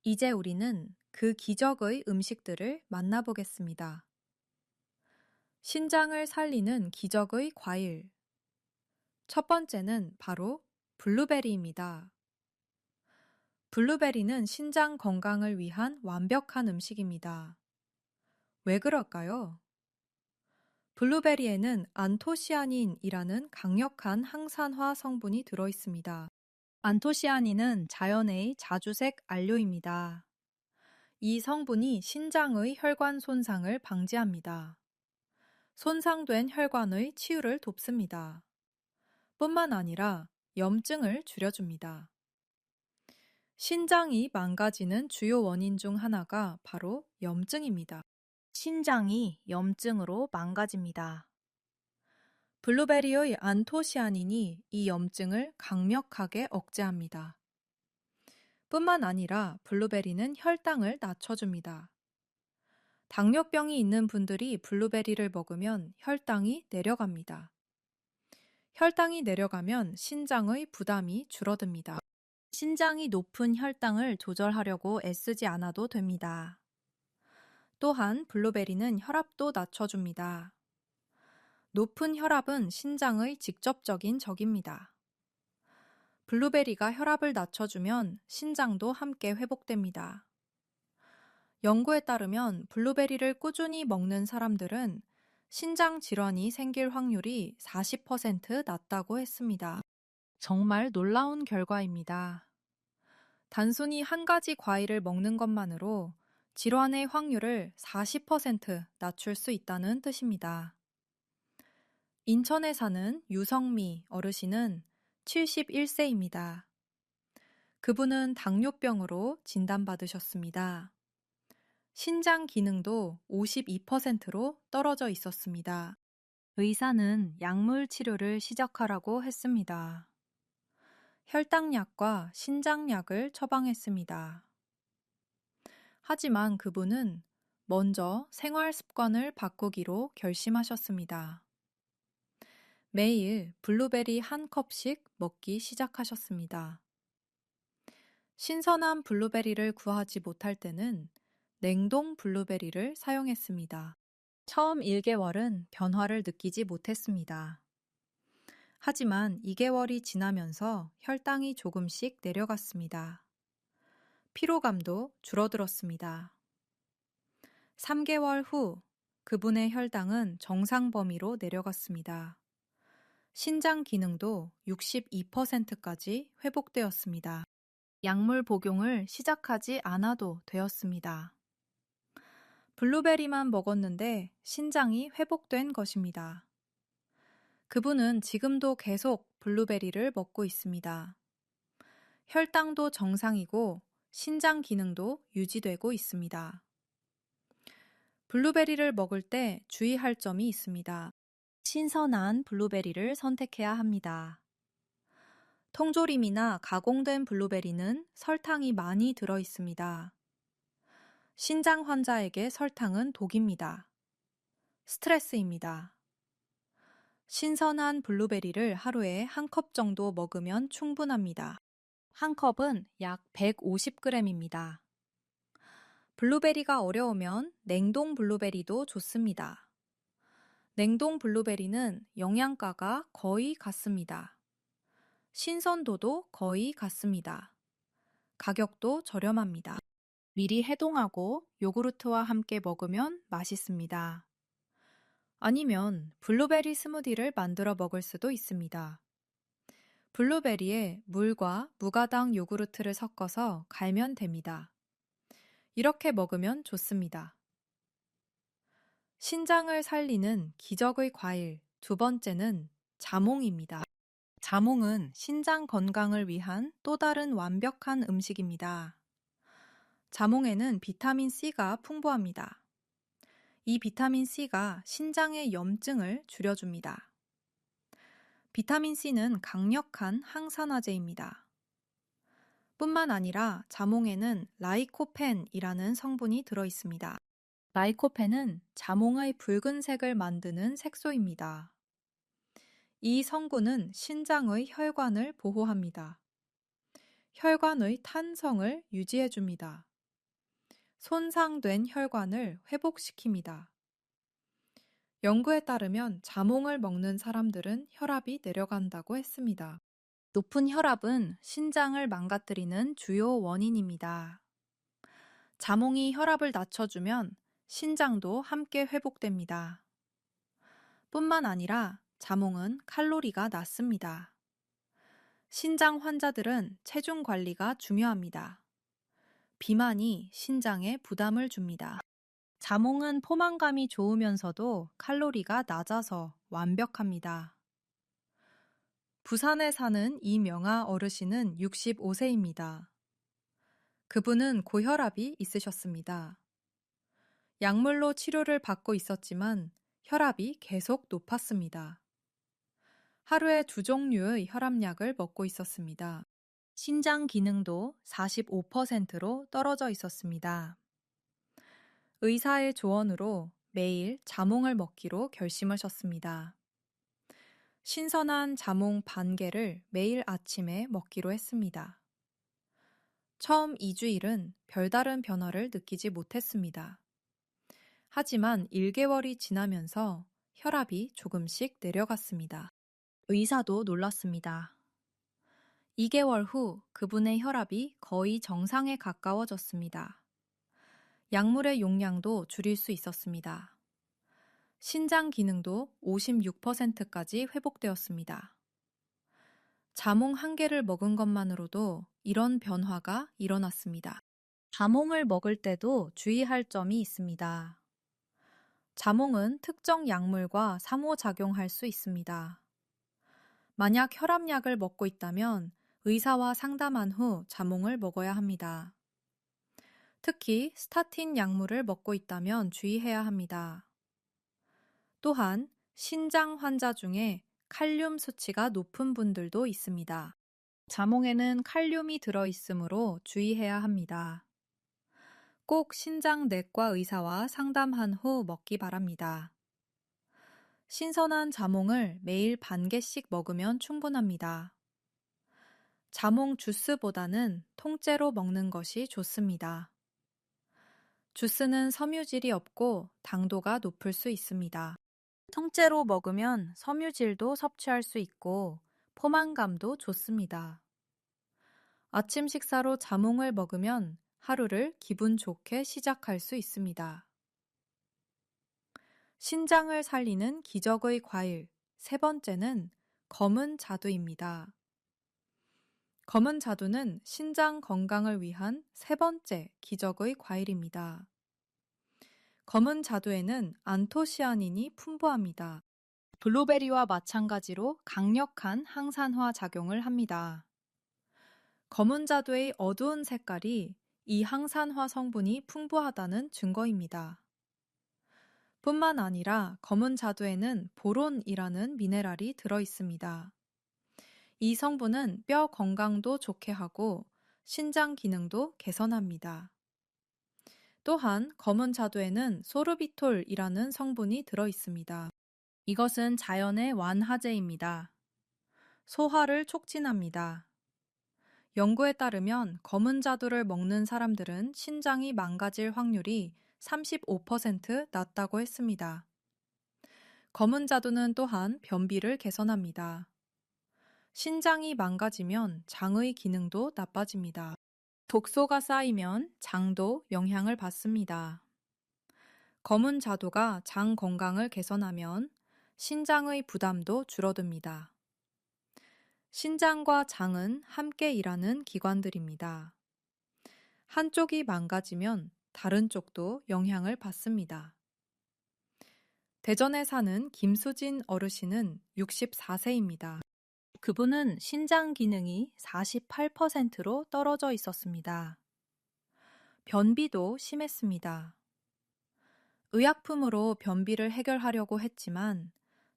이제 우리는 그 기적의 음식들을 만나보겠습니다. 신장을 살리는 기적의 과일. 첫 번째는 바로 블루베리입니다. 블루베리는 신장 건강을 위한 완벽한 음식입니다. 왜 그럴까요? 블루베리에는 안토시아닌이라는 강력한 항산화 성분이 들어 있습니다. 안토시아닌은 자연의 자주색 안료입니다. 이 성분이 신장의 혈관 손상을 방지합니다. 손상된 혈관의 치유를 돕습니다. 뿐만 아니라 염증을 줄여줍니다. 신장이 망가지는 주요 원인 중 하나가 바로 염증입니다. 신장이 염증으로 망가집니다. 블루베리의 안토시아닌이 이 염증을 강력하게 억제합니다. 뿐만 아니라 블루베리는 혈당을 낮춰줍니다. 당뇨병이 있는 분들이 블루베리를 먹으면 혈당이 내려갑니다. 혈당이 내려가면 신장의 부담이 줄어듭니다. 신장이 높은 혈당을 조절하려고 애쓰지 않아도 됩니다. 또한 블루베리는 혈압도 낮춰줍니다. 높은 혈압은 신장의 직접적인 적입니다. 블루베리가 혈압을 낮춰주면 신장도 함께 회복됩니다. 연구에 따르면 블루베리를 꾸준히 먹는 사람들은 신장 질환이 생길 확률이 40% 낮다고 했습니다. 정말 놀라운 결과입니다. 단순히 한 가지 과일을 먹는 것만으로 질환의 확률을 40% 낮출 수 있다는 뜻입니다. 인천에 사는 유성미 어르신은 71세입니다. 그분은 당뇨병으로 진단받으셨습니다. 신장 기능도 52%로 떨어져 있었습니다. 의사는 약물 치료를 시작하라고 했습니다. 혈당약과 신장약을 처방했습니다. 하지만 그분은 먼저 생활 습관을 바꾸기로 결심하셨습니다. 매일 블루베리 한 컵씩 먹기 시작하셨습니다. 신선한 블루베리를 구하지 못할 때는 냉동 블루베리를 사용했습니다. 처음 1개월은 변화를 느끼지 못했습니다. 하지만 2개월이 지나면서 혈당이 조금씩 내려갔습니다. 피로감도 줄어들었습니다. 3개월 후 그분의 혈당은 정상 범위로 내려갔습니다. 신장 기능도 62%까지 회복되었습니다. 약물 복용을 시작하지 않아도 되었습니다. 블루베리만 먹었는데 신장이 회복된 것입니다. 그분은 지금도 계속 블루베리를 먹고 있습니다. 혈당도 정상이고 신장 기능도 유지되고 있습니다. 블루베리를 먹을 때 주의할 점이 있습니다. 신선한 블루베리를 선택해야 합니다. 통조림이나 가공된 블루베리는 설탕이 많이 들어 있습니다. 신장 환자에게 설탕은 독입니다. 스트레스입니다. 신선한 블루베리를 하루에 한 컵 정도 먹으면 충분합니다. 한 컵은 약 150g입니다. 블루베리가 어려우면 냉동 블루베리도 좋습니다. 냉동 블루베리는 영양가가 거의 같습니다. 신선도도 거의 같습니다. 가격도 저렴합니다. 미리 해동하고 요구르트와 함께 먹으면 맛있습니다. 아니면 블루베리 스무디를 만들어 먹을 수도 있습니다. 블루베리에 물과 무가당 요구르트를 섞어서 갈면 됩니다. 이렇게 먹으면 좋습니다. 신장을 살리는 기적의 과일 두 번째는 자몽입니다. 자몽은 신장 건강을 위한 또 다른 완벽한 음식입니다. 자몽에는 비타민 C가 풍부합니다. 이 비타민 C가 신장의 염증을 줄여줍니다. 비타민 C는 강력한 항산화제입니다. 뿐만 아니라 자몽에는 라이코펜이라는 성분이 들어 있습니다. 라이코펜은 자몽의 붉은색을 만드는 색소입니다. 이 성분은 신장의 혈관을 보호합니다. 혈관의 탄성을 유지해 줍니다. 손상된 혈관을 회복시킵니다. 연구에 따르면 자몽을 먹는 사람들은 혈압이 내려간다고 했습니다. 높은 혈압은 신장을 망가뜨리는 주요 원인입니다. 자몽이 혈압을 낮춰주면 신장도 함께 회복됩니다. 뿐만 아니라 자몽은 칼로리가 낮습니다. 신장 환자들은 체중 관리가 중요합니다. 비만이 신장에 부담을 줍니다. 자몽은 포만감이 좋으면서도 칼로리가 낮아서 완벽합니다. 부산에 사는 이명아 어르신은 65세입니다. 그분은 고혈압이 있으셨습니다. 약물로 치료를 받고 있었지만 혈압이 계속 높았습니다. 하루에 2종류의 혈압약을 먹고 있었습니다. 신장 기능도 45%로 떨어져 있었습니다. 의사의 조언으로 매일 자몽을 먹기로 결심하셨습니다. 신선한 자몽 반 개를 매일 아침에 먹기로 했습니다. 처음 2주일은 별다른 변화를 느끼지 못했습니다. 하지만 1개월이 지나면서 혈압이 조금씩 내려갔습니다. 의사도 놀랐습니다. 2개월 후 그분의 혈압이 거의 정상에 가까워졌습니다. 약물의 용량도 줄일 수 있었습니다. 신장 기능도 56%까지 회복되었습니다. 자몽 한 개를 먹은 것만으로도 이런 변화가 일어났습니다. 자몽을 먹을 때도 주의할 점이 있습니다. 자몽은 특정 약물과 상호작용할 수 있습니다. 만약 혈압약을 먹고 있다면 의사와 상담한 후 자몽을 먹어야 합니다. 특히 스타틴 약물을 먹고 있다면 주의해야 합니다. 또한 신장 환자 중에 칼륨 수치가 높은 분들도 있습니다. 자몽에는 칼륨이 들어있으므로 주의해야 합니다. 꼭 신장 내과 의사와 상담한 후 먹기 바랍니다. 신선한 자몽을 매일 반 개씩 먹으면 충분합니다. 자몽 주스보다는 통째로 먹는 것이 좋습니다. 주스는 섬유질이 없고 당도가 높을 수 있습니다. 통째로 먹으면 섬유질도 섭취할 수 있고 포만감도 좋습니다. 아침 식사로 자몽을 먹으면 하루를 기분 좋게 시작할 수 있습니다. 신장을 살리는 기적의 과일, 세 번째는 검은 자두입니다. 검은 자두는 신장 건강을 위한 세 번째 기적의 과일입니다. 검은 자두에는 안토시아닌이 풍부합니다. 블루베리와 마찬가지로 강력한 항산화 작용을 합니다. 검은 자두의 어두운 색깔이 이 항산화 성분이 풍부하다는 증거입니다. 뿐만 아니라 검은 자두에는 보론이라는 미네랄이 들어 있습니다. 이 성분은 뼈 건강도 좋게 하고 신장 기능도 개선합니다. 또한 검은 자두에는 소르비톨이라는 성분이 들어 있습니다. 이것은 자연의 완화제입니다. 소화를 촉진합니다. 연구에 따르면 검은 자두를 먹는 사람들은 신장이 망가질 확률이 35% 낮다고 했습니다. 검은 자두는 또한 변비를 개선합니다. 신장이 망가지면 장의 기능도 나빠집니다. 독소가 쌓이면 장도 영향을 받습니다. 검은 자두가 장 건강을 개선하면 신장의 부담도 줄어듭니다. 신장과 장은 함께 일하는 기관들입니다. 한쪽이 망가지면 다른 쪽도 영향을 받습니다. 대전에 사는 김수진 어르신은 64세입니다. 그분은 신장 기능이 48%로 떨어져 있었습니다. 변비도 심했습니다. 의약품으로 변비를 해결하려고 했지만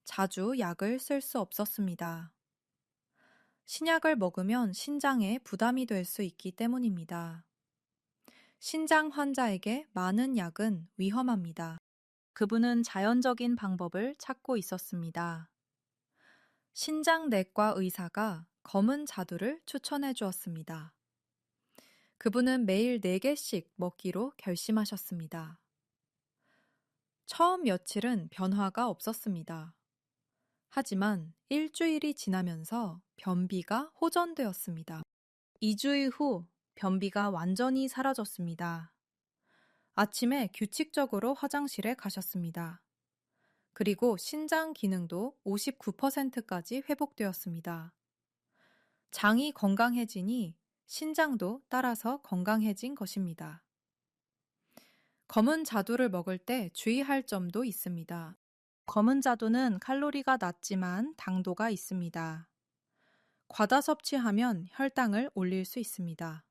자주 약을 쓸 수 없었습니다. 신약을 먹으면 신장에 부담이 될 수 있기 때문입니다. 신장 환자에게 많은 약은 위험합니다. 그분은 자연적인 방법을 찾고 있었습니다. 신장내과 의사가 검은 자두를 추천해 주었습니다. 그분은 매일 4개씩 먹기로 결심하셨습니다. 처음 며칠은 변화가 없었습니다. 하지만 일주일이 지나면서 변비가 호전되었습니다. 2주일 후 변비가 완전히 사라졌습니다. 아침에 규칙적으로 화장실에 가셨습니다. 그리고 신장 기능도 59%까지 회복되었습니다. 장이 건강해지니 신장도 따라서 건강해진 것입니다. 검은 자두를 먹을 때 주의할 점도 있습니다. 검은 자두는 칼로리가 낮지만 당도가 있습니다. 과다 섭취하면 혈당을 올릴 수 있습니다.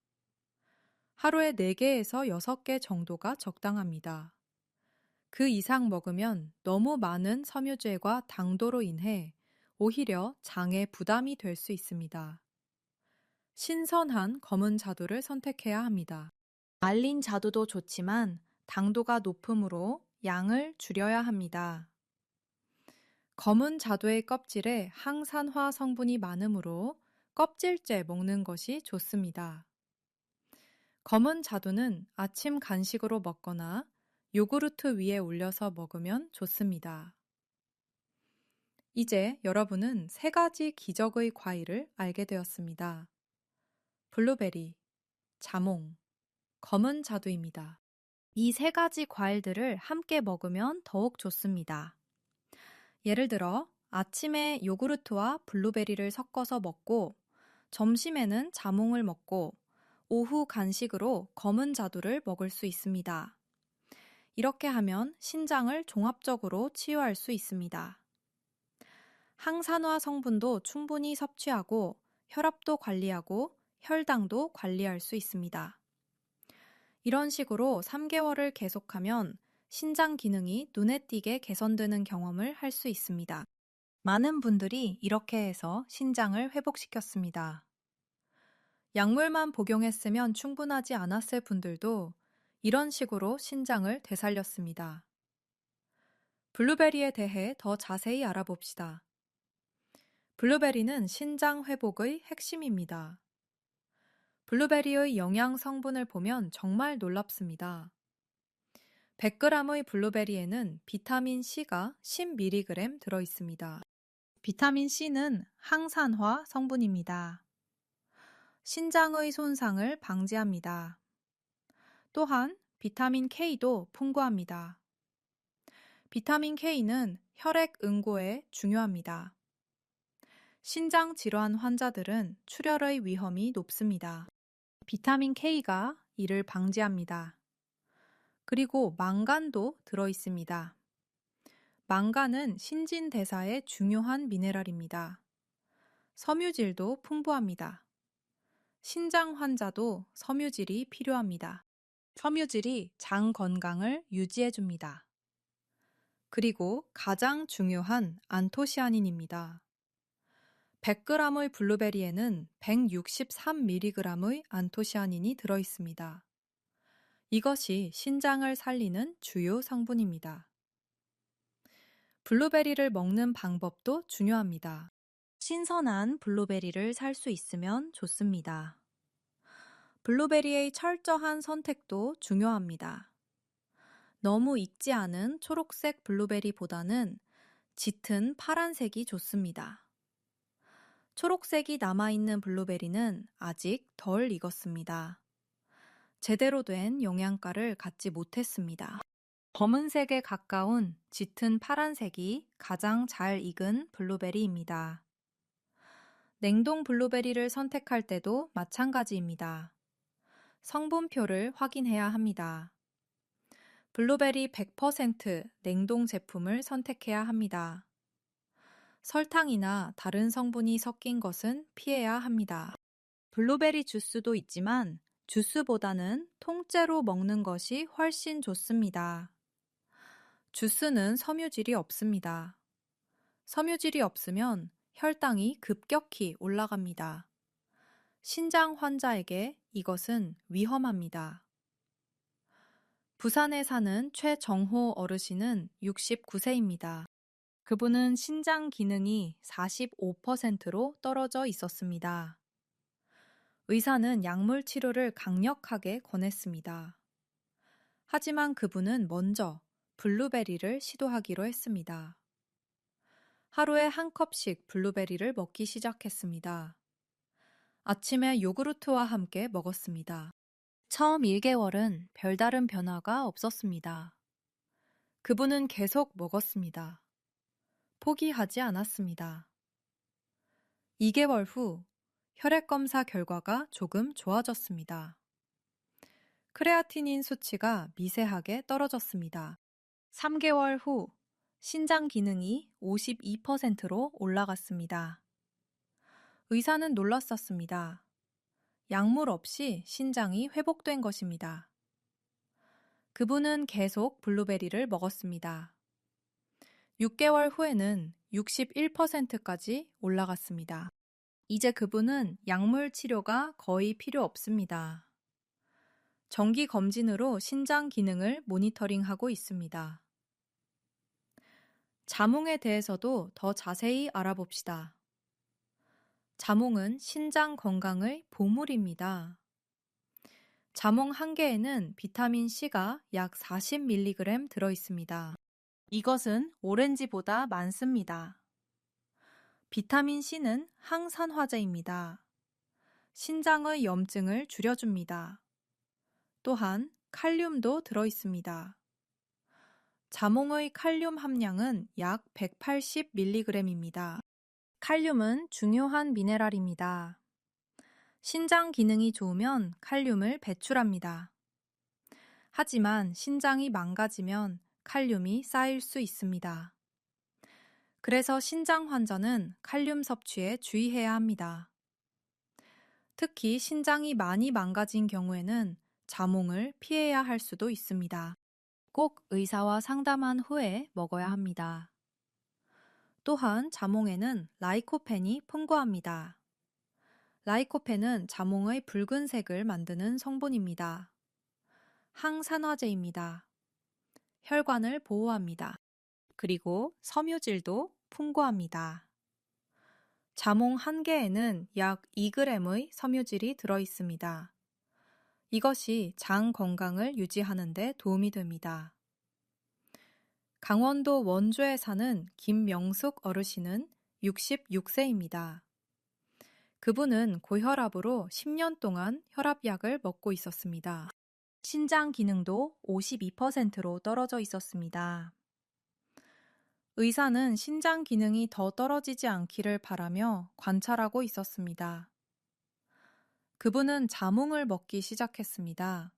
하루에 4개에서 6개 정도가 적당합니다. 그 이상 먹으면 너무 많은 섬유질과 당도로 인해 오히려 장에 부담이 될 수 있습니다. 신선한 검은 자두를 선택해야 합니다. 말린 자두도 좋지만 당도가 높으므로 양을 줄여야 합니다. 검은 자두의 껍질에 항산화 성분이 많으므로 껍질째 먹는 것이 좋습니다. 검은 자두는 아침 간식으로 먹거나 요구르트 위에 올려서 먹으면 좋습니다. 이제 여러분은 3가지 기적의 과일을 알게 되었습니다. 블루베리, 자몽, 검은 자두입니다. 이 3가지 과일들을 함께 먹으면 더욱 좋습니다. 예를 들어 아침에 요구르트와 블루베리를 섞어서 먹고 점심에는 자몽을 먹고 오후 간식으로 검은 자두를 먹을 수 있습니다. 이렇게 하면 신장을 종합적으로 치유할 수 있습니다. 항산화 성분도 충분히 섭취하고 혈압도 관리하고 혈당도 관리할 수 있습니다. 이런 식으로 3개월을 계속하면 신장 기능이 눈에 띄게 개선되는 경험을 할 수 있습니다. 많은 분들이 이렇게 해서 신장을 회복시켰습니다. 약물만 복용했으면 충분하지 않았을 분들도 이런 식으로 신장을 되살렸습니다. 블루베리에 대해 더 자세히 알아봅시다. 블루베리는 신장 회복의 핵심입니다. 블루베리의 영양 성분을 보면 정말 놀랍습니다. 100g의 블루베리에는 비타민 C가 10mg 들어 있습니다. 비타민 C는 항산화 성분입니다. 신장의 손상을 방지합니다. 또한 비타민 K도 풍부합니다. 비타민 K는 혈액 응고에 중요합니다. 신장 질환 환자들은 출혈의 위험이 높습니다. 비타민 K가 이를 방지합니다. 그리고 망간도 들어 있습니다. 망간은 신진대사에 중요한 미네랄입니다. 섬유질도 풍부합니다. 신장 환자도 섬유질이 필요합니다. 섬유질이 장 건강을 유지해줍니다. 그리고 가장 중요한 안토시아닌입니다. 100g의 블루베리에는 163mg의 안토시아닌이 들어 있습니다. 이것이 신장을 살리는 주요 성분입니다. 블루베리를 먹는 방법도 중요합니다. 신선한 블루베리를 살 수 있으면 좋습니다. 블루베리의 철저한 선택도 중요합니다. 너무 익지 않은 초록색 블루베리보다는 짙은 파란색이 좋습니다. 초록색이 남아있는 블루베리는 아직 덜 익었습니다. 제대로 된 영양가를 갖지 못했습니다. 검은색에 가까운 짙은 파란색이 가장 잘 익은 블루베리입니다. 냉동 블루베리를 선택할 때도 마찬가지입니다. 성분표를 확인해야 합니다. 블루베리 100% 냉동 제품을 선택해야 합니다. 설탕이나 다른 성분이 섞인 것은 피해야 합니다. 블루베리 주스도 있지만 주스보다는 통째로 먹는 것이 훨씬 좋습니다. 주스는 섬유질이 없습니다. 섬유질이 없으면 혈당이 급격히 올라갑니다. 신장 환자에게 이것은 위험합니다. 부산에 사는 최정호 어르신은 69세입니다. 그분은 신장 기능이 45%로 떨어져 있었습니다. 의사는 약물 치료를 강력하게 권했습니다. 하지만 그분은 먼저 블루베리를 시도하기로 했습니다. 하루에 한 컵씩 블루베리를 먹기 시작했습니다. 아침에 요구르트와 함께 먹었습니다. 처음 1개월은 별다른 변화가 없었습니다. 그분은 계속 먹었습니다. 포기하지 않았습니다. 2개월 후 혈액 검사 결과가 조금 좋아졌습니다. 크레아티닌 수치가 미세하게 떨어졌습니다. 3개월 후 신장 기능이 52%로 올라갔습니다. 의사는 놀랐었습니다. 약물 없이 신장이 회복된 것입니다. 그분은 계속 블루베리를 먹었습니다. 6개월 후에는 61%까지 올라갔습니다. 이제 그분은 약물 치료가 거의 필요 없습니다. 정기 검진으로 신장 기능을 모니터링하고 있습니다. 자몽에 대해서도 더 자세히 알아봅시다. 자몽은 신장 건강의 보물입니다. 자몽 한 개에는 비타민 C가 약 40mg 들어 있습니다. 이것은 오렌지보다 많습니다. 비타민 C는 항산화제입니다. 신장의 염증을 줄여줍니다. 또한 칼륨도 들어 있습니다. 자몽의 칼륨 함량은 약 180mg입니다. 칼륨은 중요한 미네랄입니다. 신장 기능이 좋으면 칼륨을 배출합니다. 하지만 신장이 망가지면 칼륨이 쌓일 수 있습니다. 그래서 신장 환자는 칼륨 섭취에 주의해야 합니다. 특히 신장이 많이 망가진 경우에는 자몽을 피해야 할 수도 있습니다. 꼭 의사와 상담한 후에 먹어야 합니다. 또한 자몽에는 라이코펜이 풍부합니다. 라이코펜은 자몽의 붉은색을 만드는 성분입니다. 항산화제입니다. 혈관을 보호합니다. 그리고 섬유질도 풍부합니다. 자몽 한 개에는 약 2g의 섬유질이 들어 있습니다. 이것이 장 건강을 유지하는 데 도움이 됩니다. 강원도 원주에 사는 김명숙 어르신은 66세입니다. 그분은 고혈압으로 10년 동안 혈압약을 먹고 있었습니다. 신장 기능도 52%로 떨어져 있었습니다. 의사는 신장 기능이 더 떨어지지 않기를 바라며 관찰하고 있었습니다. 그분은 자몽을 먹기 시작했습니다.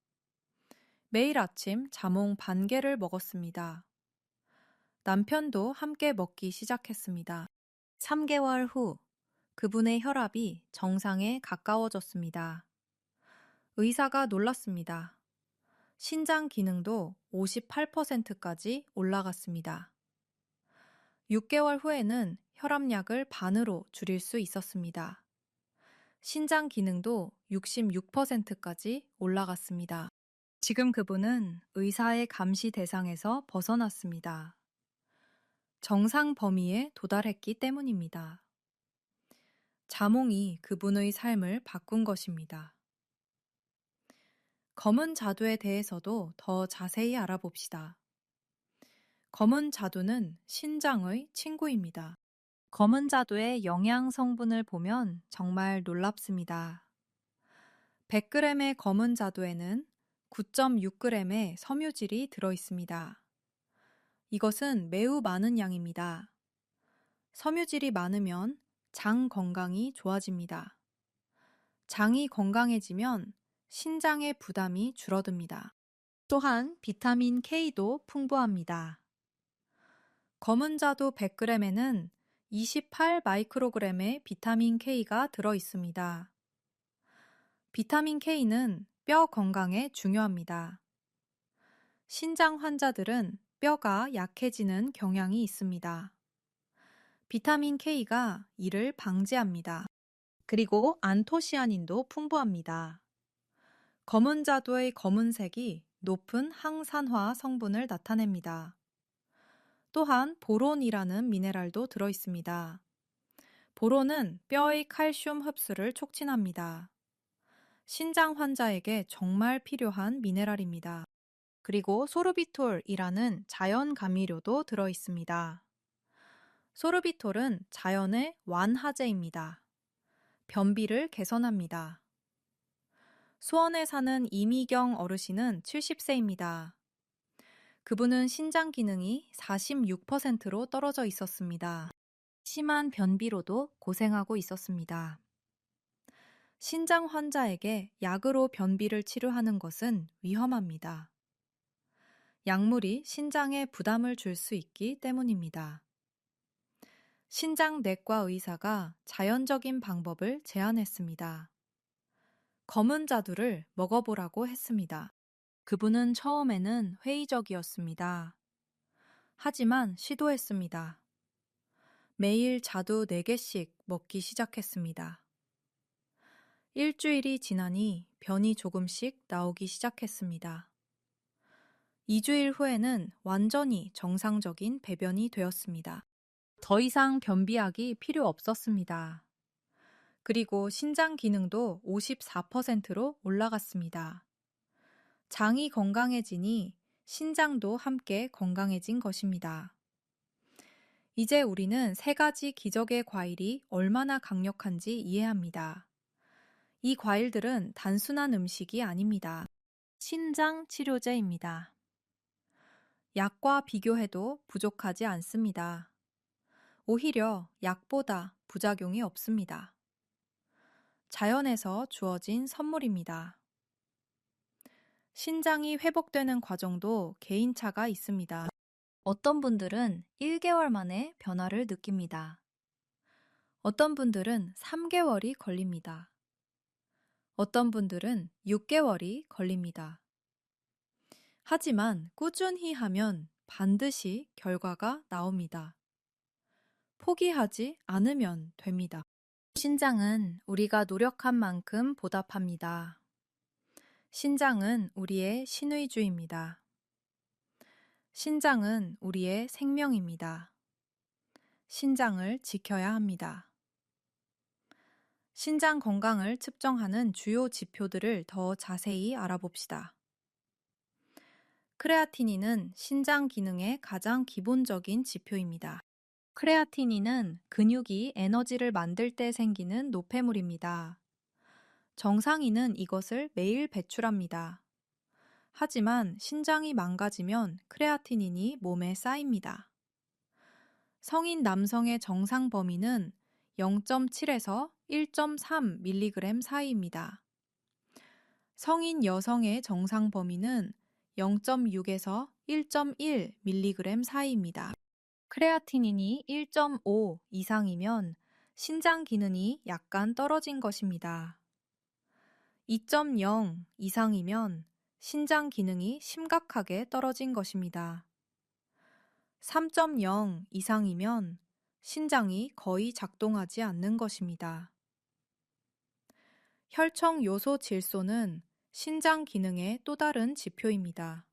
매일 아침 자몽 반 개를 먹었습니다. 남편도 함께 먹기 시작했습니다. 3개월 후 그분의 혈압이 정상에 가까워졌습니다. 의사가 놀랐습니다. 신장 기능도 58%까지 올라갔습니다. 6개월 후에는 혈압약을 반으로 줄일 수 있었습니다. 신장 기능도 66%까지 올라갔습니다. 지금 그분은 의사의 감시 대상에서 벗어났습니다. 정상 범위에 도달했기 때문입니다. 자몽이 그분의 삶을 바꾼 것입니다. 검은 자두에 대해서도 더 자세히 알아봅시다. 검은 자두는 신장의 친구입니다. 검은 자두의 영양 성분을 보면 정말 놀랍습니다. 100g의 검은 자두에는 9.6g의 섬유질이 들어 있습니다. 이것은 매우 많은 양입니다. 섬유질이 많으면 장 건강이 좋아집니다. 장이 건강해지면 신장의 부담이 줄어듭니다. 또한 비타민 K도 풍부합니다. 검은 자두 100g에는 28 마이크로그램의 비타민 K가 들어 있습니다. 비타민 K는 뼈 건강에 중요합니다. 신장 환자들은 뼈가 약해지는 경향이 있습니다. 비타민 K가 이를 방지합니다. 그리고 안토시아닌도 풍부합니다. 검은 자두의 검은색이 높은 항산화 성분을 나타냅니다. 또한 보론이라는 미네랄도 들어 있습니다. 보론은 뼈의 칼슘 흡수를 촉진합니다. 신장 환자에게 정말 필요한 미네랄입니다. 그리고 소르비톨이라는 자연 감미료도 들어 있습니다. 소르비톨은 자연의 완화제입니다. 변비를 개선합니다. 수원에 사는 이미경 어르신은 70세입니다. 그분은 신장 기능이 46%로 떨어져 있었습니다. 심한 변비로도 고생하고 있었습니다. 신장 환자에게 약으로 변비를 치료하는 것은 위험합니다. 약물이 신장에 부담을 줄 수 있기 때문입니다. 신장내과 의사가 자연적인 방법을 제안했습니다. 검은 자두를 먹어보라고 했습니다. 그분은 처음에는 회의적이었습니다. 하지만 시도했습니다. 매일 자두 4개씩 먹기 시작했습니다. 일주일이 지나니 변이 조금씩 나오기 시작했습니다. 2주일 후에는 완전히 정상적인 배변이 되었습니다. 더 이상 변비약이 필요 없었습니다. 그리고 신장 기능도 54%로 올라갔습니다. 장이 건강해지니 신장도 함께 건강해진 것입니다. 이제 우리는 3가지 기적의 과일이 얼마나 강력한지 이해합니다. 이 과일들은 단순한 음식이 아닙니다. 신장 치료제입니다. 약과 비교해도 부족하지 않습니다. 오히려 약보다 부작용이 없습니다. 자연에서 주어진 선물입니다. 신장이 회복되는 과정도 개인차가 있습니다. 어떤 분들은 1개월 만에 변화를 느낍니다. 어떤 분들은 3개월이 걸립니다. 어떤 분들은 6개월이 걸립니다. 하지만 꾸준히 하면 반드시 결과가 나옵니다. 포기하지 않으면 됩니다. 신장은 우리가 노력한 만큼 보답합니다. 신장은 우리의 신의주입니다. 신장은 우리의 생명입니다. 신장을 지켜야 합니다. 신장 건강을 측정하는 주요 지표들을 더 자세히 알아봅시다. 크레아티닌은 신장 기능의 가장 기본적인 지표입니다. 크레아티닌은 근육이 에너지를 만들 때 생기는 노폐물입니다. 정상인은 이것을 매일 배출합니다. 하지만 신장이 망가지면 크레아티닌이 몸에 쌓입니다. 성인 남성의 정상 범위는 0.7에서 1.3mg 사이입니다. 성인 여성의 정상 범위는 0.6에서 1.1mg 사이입니다. 크레아티닌이 1.5 이상이면 신장 기능이 약간 떨어진 것입니다. 2.0 이상이면 신장 기능이 심각하게 떨어진 것입니다. 3.0 이상이면 신장이 거의 작동하지 않는 것입니다. 혈청 요소 질소는 신장 기능의 또 다른 지표입니다.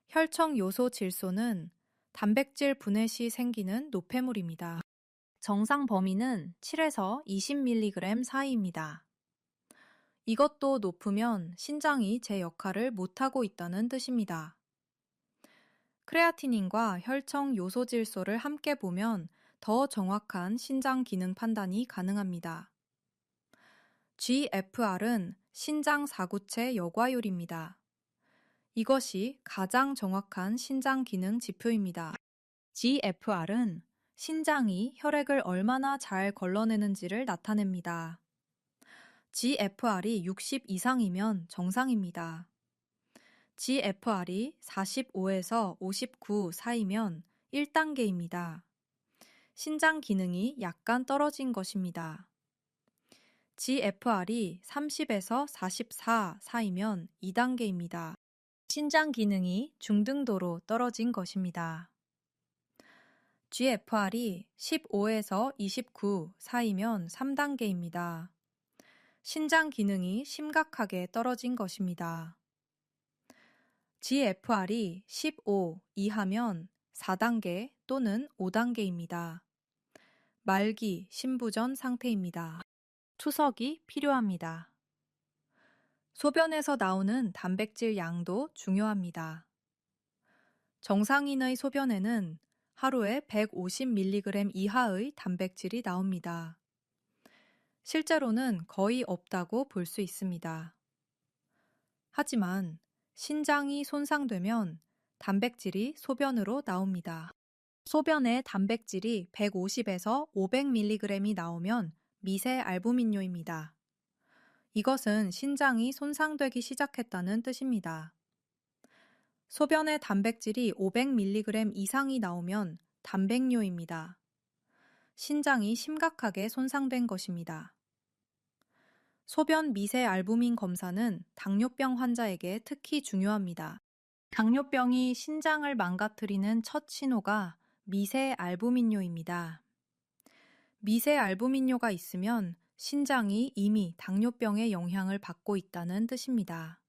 혈청 요소 질소는 단백질 분해 시 생기는 노폐물입니다. 정상 범위는 7에서 20mg 사이입니다. 이것도 높으면 신장이 제 역할을 못하고 있다는 뜻입니다. 크레아티닌과 혈청 요소 질소를 함께 보면 더 정확한 신장 기능 판단이 가능합니다. GFR은 신장 사구체 여과율입니다. 이것이 가장 정확한 신장 기능 지표입니다. GFR은 신장이 혈액을 얼마나 잘 걸러내는지를 나타냅니다. GFR이 60 이상이면 정상입니다. GFR이 45에서 59 사이면 1단계입니다. 신장 기능이 약간 떨어진 것입니다. GFR이 30에서 44 사이면 2단계입니다. 신장 기능이 중등도로 떨어진 것입니다. GFR이 15에서 29 사이면 3단계입니다. 신장 기능이 심각하게 떨어진 것입니다. GFR이 15 이하면 4단계 또는 5단계입니다. 말기 신부전 상태입니다. 투석이 필요합니다. 소변에서 나오는 단백질 양도 중요합니다. 정상인의 소변에는 하루에 150mg 이하의 단백질이 나옵니다. 실제로는 거의 없다고 볼 수 있습니다. 하지만 신장이 손상되면 단백질이 소변으로 나옵니다. 소변에 단백질이 150에서 500mg이 나오면 미세 알부민뇨입니다. 이것은 신장이 손상되기 시작했다는 뜻입니다. 소변에 단백질이 500mg 이상이 나오면 단백뇨입니다. 신장이 심각하게 손상된 것입니다. 소변 미세 알부민 검사는 당뇨병 환자에게 특히 중요합니다. 당뇨병이 신장을 망가뜨리는 첫 신호가 미세 알부민뇨입니다. 미세 알부민뇨가 있으면 신장이 이미 당뇨병의 영향을 받고 있다는 뜻입니다.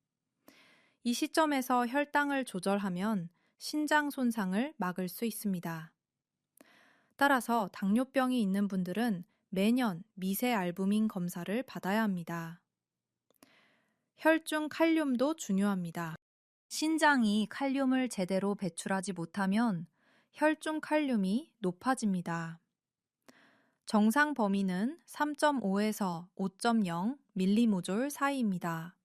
이 시점에서 혈당을 조절하면 신장 손상을 막을 수 있습니다. 따라서 당뇨병이 있는 분들은 매년 미세 알부민 검사를 받아야 합니다. 혈중 칼륨도 중요합니다. 신장이 칼륨을 제대로 배출하지 못하면 혈중 칼륨이 높아집니다. 정상 범위는 3.5에서 5.0 밀리모졸 사이입니다.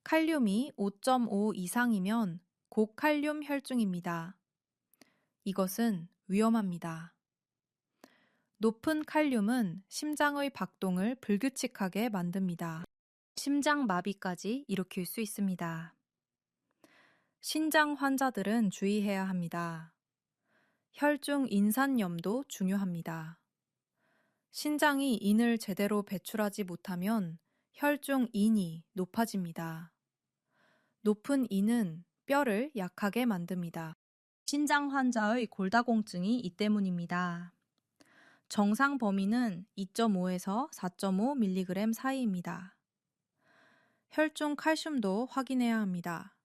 칼륨이 5.5 이상이면 고칼륨 혈중입니다. 이것은 위험합니다. 높은 칼륨은 심장의 박동을 불규칙하게 만듭니다. 심장마비까지 일으킬 수 있습니다. 신장 환자들은 주의해야 합니다. 혈중 인산염도 중요합니다. 신장이 인을 제대로 배출하지 못하면 혈중 인이 높아집니다. 높은 인은 뼈를 약하게 만듭니다. 신장 환자의 골다공증이 이 때문입니다. 정상 범위는 2.5에서 4.5mg 사이입니다. 혈중 칼슘도 확인해야 합니다.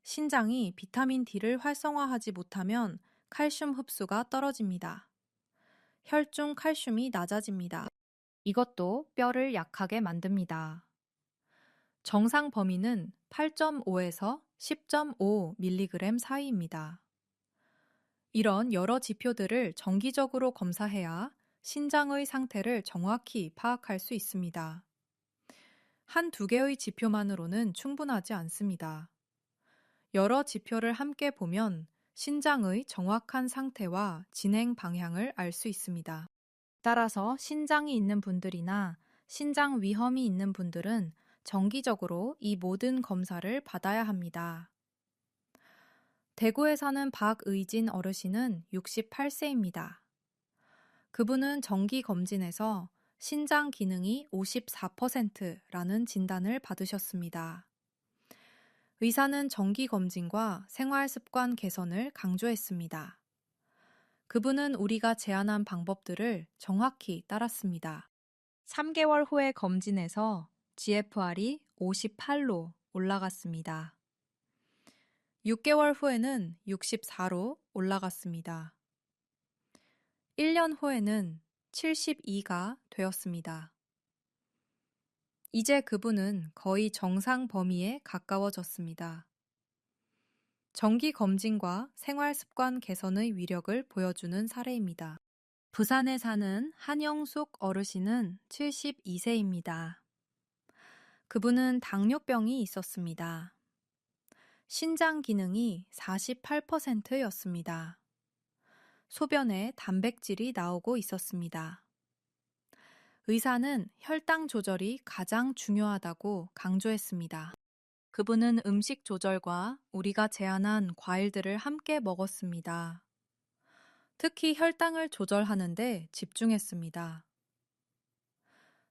신장이 비타민 D를 활성화하지 못하면 칼슘 흡수가 떨어집니다. 혈중 칼슘이 낮아집니다. 이것도 뼈를 약하게 만듭니다. 정상 범위는 8.5에서 10.5mg 사이입니다. 이런 여러 지표들을 정기적으로 검사해야 신장의 상태를 정확히 파악할 수 있습니다. 한두 개의 지표만으로는 충분하지 않습니다. 여러 지표를 함께 보면 신장의 정확한 상태와 진행 방향을 알 수 있습니다. 따라서 신장이 있는 분들이나 신장 위험이 있는 분들은 정기적으로 이 모든 검사를 받아야 합니다. 대구에 사는 박의진 어르신은 68세입니다. 그분은 정기 검진에서 신장 기능이 54%라는 진단을 받으셨습니다. 의사는 정기 검진과 생활 습관 개선을 강조했습니다. 그분은 우리가 제안한 방법들을 정확히 따랐습니다. 3개월 후의 검진에서 GFR이 58로 올라갔습니다. 6개월 후에는 64로 올라갔습니다. 1년 후에는 72가 되었습니다. 이제 그분은 거의 정상 범위에 가까워졌습니다. 정기 검진과 생활 습관 개선의 위력을 보여주는 사례입니다. 부산에 사는 한영숙 어르신은 72세입니다. 그분은 당뇨병이 있었습니다. 신장 기능이 48%였습니다. 소변에 단백질이 나오고 있었습니다. 의사는 혈당 조절이 가장 중요하다고 강조했습니다. 그분은 음식 조절과 우리가 제안한 과일들을 함께 먹었습니다. 특히 혈당을 조절하는데 집중했습니다.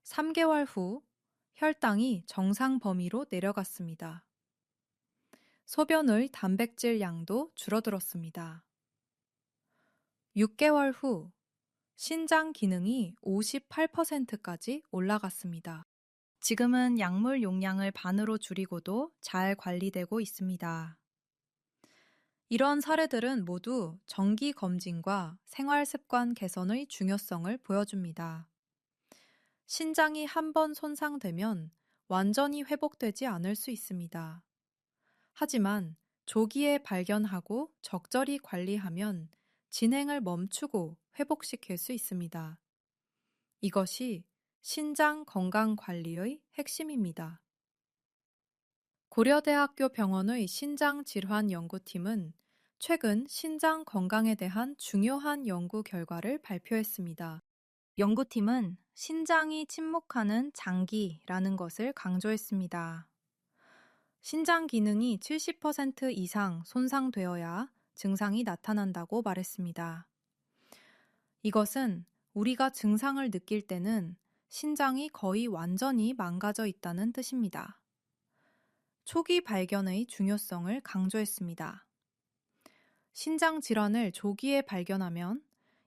3개월 후 혈당이 정상 범위로 내려갔습니다. 소변의 단백질 양도 줄어들었습니다. 6개월 후 신장 기능이 58%까지 올라갔습니다. 지금은 약물 용량을 반으로 줄이고도 잘 관리되고 있습니다. 이런 사례들은 모두 정기 검진과 생활 습관 개선의 중요성을 보여줍니다. 신장이 한 번 손상되면 완전히 회복되지 않을 수 있습니다. 하지만 조기에 발견하고 적절히 관리하면 진행을 멈추고 회복시킬 수 있습니다. 이것이 신장 건강 관리의 핵심입니다. 고려대학교 병원의 신장질환 연구팀은 최근 신장 건강에 대한 중요한 연구 결과를 발표했습니다. 연구팀은 신장이 침묵하는 장기라는 것을 강조했습니다. 신장 기능이 70% 이상 손상되어야 증상이 나타난다고 말했습니다. 이것은 우리가 증상을 느낄 때는 신장이 거의 완전히 망가져 있다는 뜻입니다. 초기 발견의 중요성을 강조했습니다. 신장 질환을 조기에 발견하면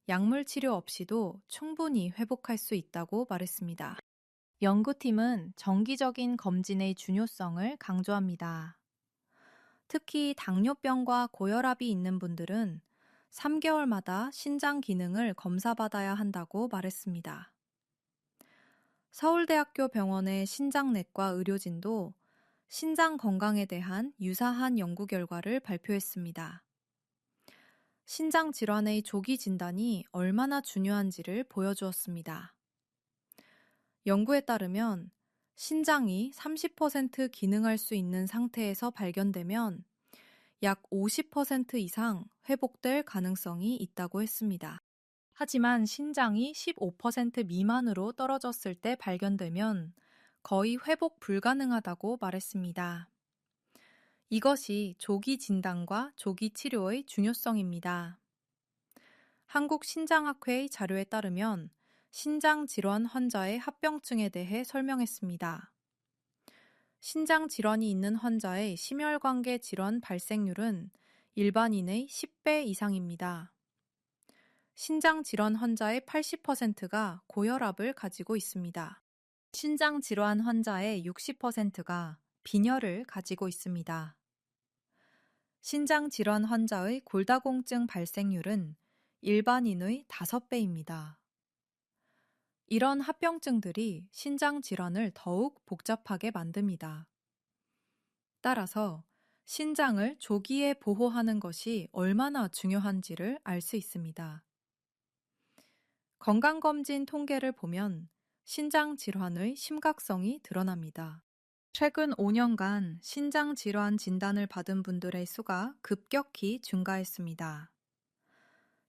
약물 치료 없이도 충분히 회복할 수 있다고 말했습니다. 연구팀은 정기적인 검진의 중요성을 강조합니다. 특히 당뇨병과 고혈압이 있는 분들은 3개월마다 신장 기능을 검사받아야 한다고 말했습니다. 서울대학교 병원의 신장내과 의료진도 신장 건강에 대한 유사한 연구 결과를 발표했습니다. 신장 질환의 조기 진단이 얼마나 중요한지를 보여주었습니다. 연구에 따르면 신장이 30% 기능할 수 있는 상태에서 발견되면 약 50% 이상 회복될 가능성이 있다고 했습니다. 하지만 신장이 15% 미만으로 떨어졌을 때 발견되면 거의 회복 불가능하다고 말했습니다. 이것이 조기 진단과 조기 치료의 중요성입니다. 한국신장학회의 자료에 따르면 신장 질환 환자의 합병증에 대해 설명했습니다. 신장 질환이 있는 환자의 심혈관계 질환 발생률은 일반인의 10배 이상입니다. 신장 질환 환자의 80%가 고혈압을 가지고 있습니다. 신장 질환 환자의 60%가 빈혈을 가지고 있습니다. 신장 질환 환자의 골다공증 발생률은 일반인의 5배입니다. 이런 합병증들이 신장 질환을 더욱 복잡하게 만듭니다. 따라서 신장을 조기에 보호하는 것이 얼마나 중요한지를 알 수 있습니다. 건강검진 통계를 보면 신장 질환의 심각성이 드러납니다. 최근 5년간 신장 질환 진단을 받은 분들의 수가 급격히 증가했습니다.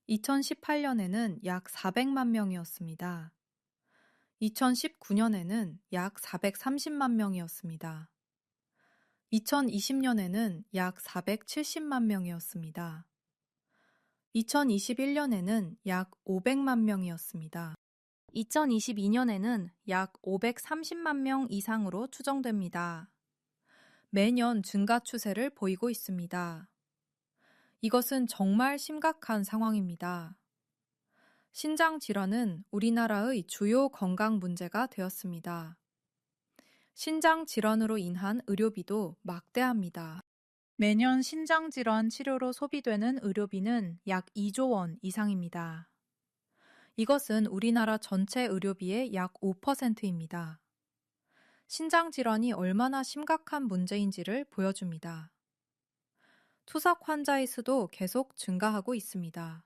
2018년에는 약 400만 명이었습니다. 2019년에는 약 430만 명이었습니다. 2020년에는 약 470만 명이었습니다. 2021년에는 약 500만 명이었습니다. 2022년에는 약 530만 명 이상으로 추정됩니다. 매년 증가 추세를 보이고 있습니다. 이것은 정말 심각한 상황입니다. 신장 질환은 우리나라의 주요 건강 문제가 되었습니다. 신장 질환으로 인한 의료비도 막대합니다. 매년 신장 질환 치료로 소비되는 의료비는 약 2조 원 이상입니다. 이것은 우리나라 전체 의료비의 약 5%입니다. 신장 질환이 얼마나 심각한 문제인지를 보여줍니다. 투석 환자의 수도 계속 증가하고 있습니다.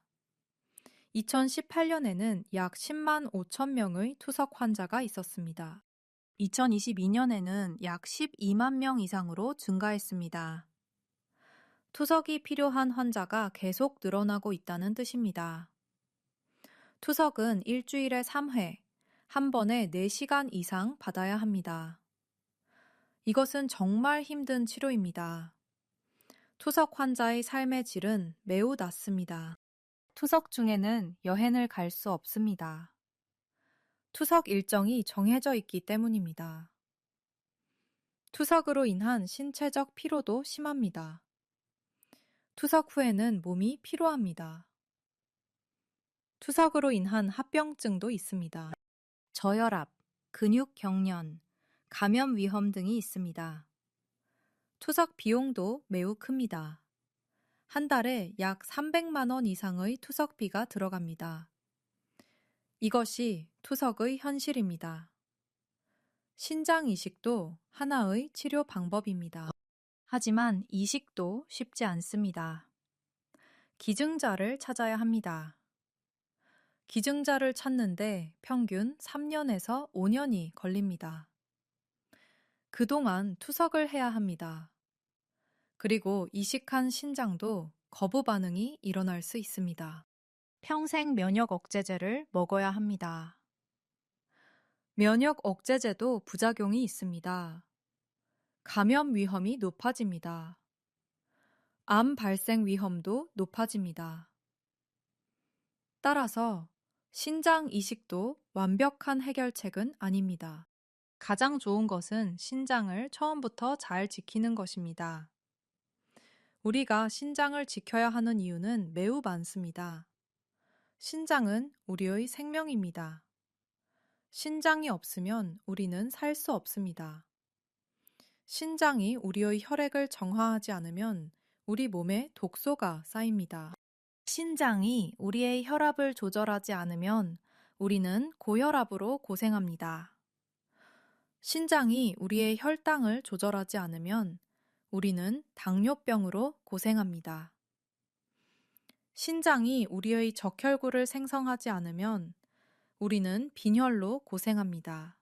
2018년에는 약 10만 5천 명의 투석 환자가 있었습니다. 2022년에는 약 12만 명 이상으로 증가했습니다. 투석이 필요한 환자가 계속 늘어나고 있다는 뜻입니다. 투석은 일주일에 3회, 한 번에 4시간 이상 받아야 합니다. 이것은 정말 힘든 치료입니다. 투석 환자의 삶의 질은 매우 낮습니다. 투석 중에는 여행을 갈 수 없습니다. 투석 일정이 정해져 있기 때문입니다. 투석으로 인한 신체적 피로도 심합니다. 투석 후에는 몸이 피로합니다. 투석으로 인한 합병증도 있습니다. 저혈압, 근육 경련, 감염 위험 등이 있습니다. 투석 비용도 매우 큽니다. 한 달에 약 300만 원 이상의 투석비가 들어갑니다. 이것이 투석의 현실입니다. 신장 이식도 하나의 치료 방법입니다. 하지만 이식도 쉽지 않습니다. 기증자를 찾아야 합니다. 기증자를 찾는데 평균 3년에서 5년이 걸립니다. 그동안 투석을 해야 합니다. 그리고 이식한 신장도 거부 반응이 일어날 수 있습니다. 평생 면역 억제제를 먹어야 합니다. 면역 억제제도 부작용이 있습니다. 감염 위험이 높아집니다. 암 발생 위험도 높아집니다. 따라서 신장 이식도 완벽한 해결책은 아닙니다. 가장 좋은 것은 신장을 처음부터 잘 지키는 것입니다. 우리가 신장을 지켜야 하는 이유는 매우 많습니다. 신장은 우리의 생명입니다. 신장이 없으면 우리는 살 수 없습니다. 신장이 우리의 혈액을 정화하지 않으면 우리 몸에 독소가 쌓입니다. 신장이 우리의 혈압을 조절하지 않으면 우리는 고혈압으로 고생합니다. 신장이 우리의 혈당을 조절하지 않으면 우리는 당뇨병으로 고생합니다. 신장이 우리의 적혈구를 생성하지 않으면 우리는 빈혈로 고생합니다.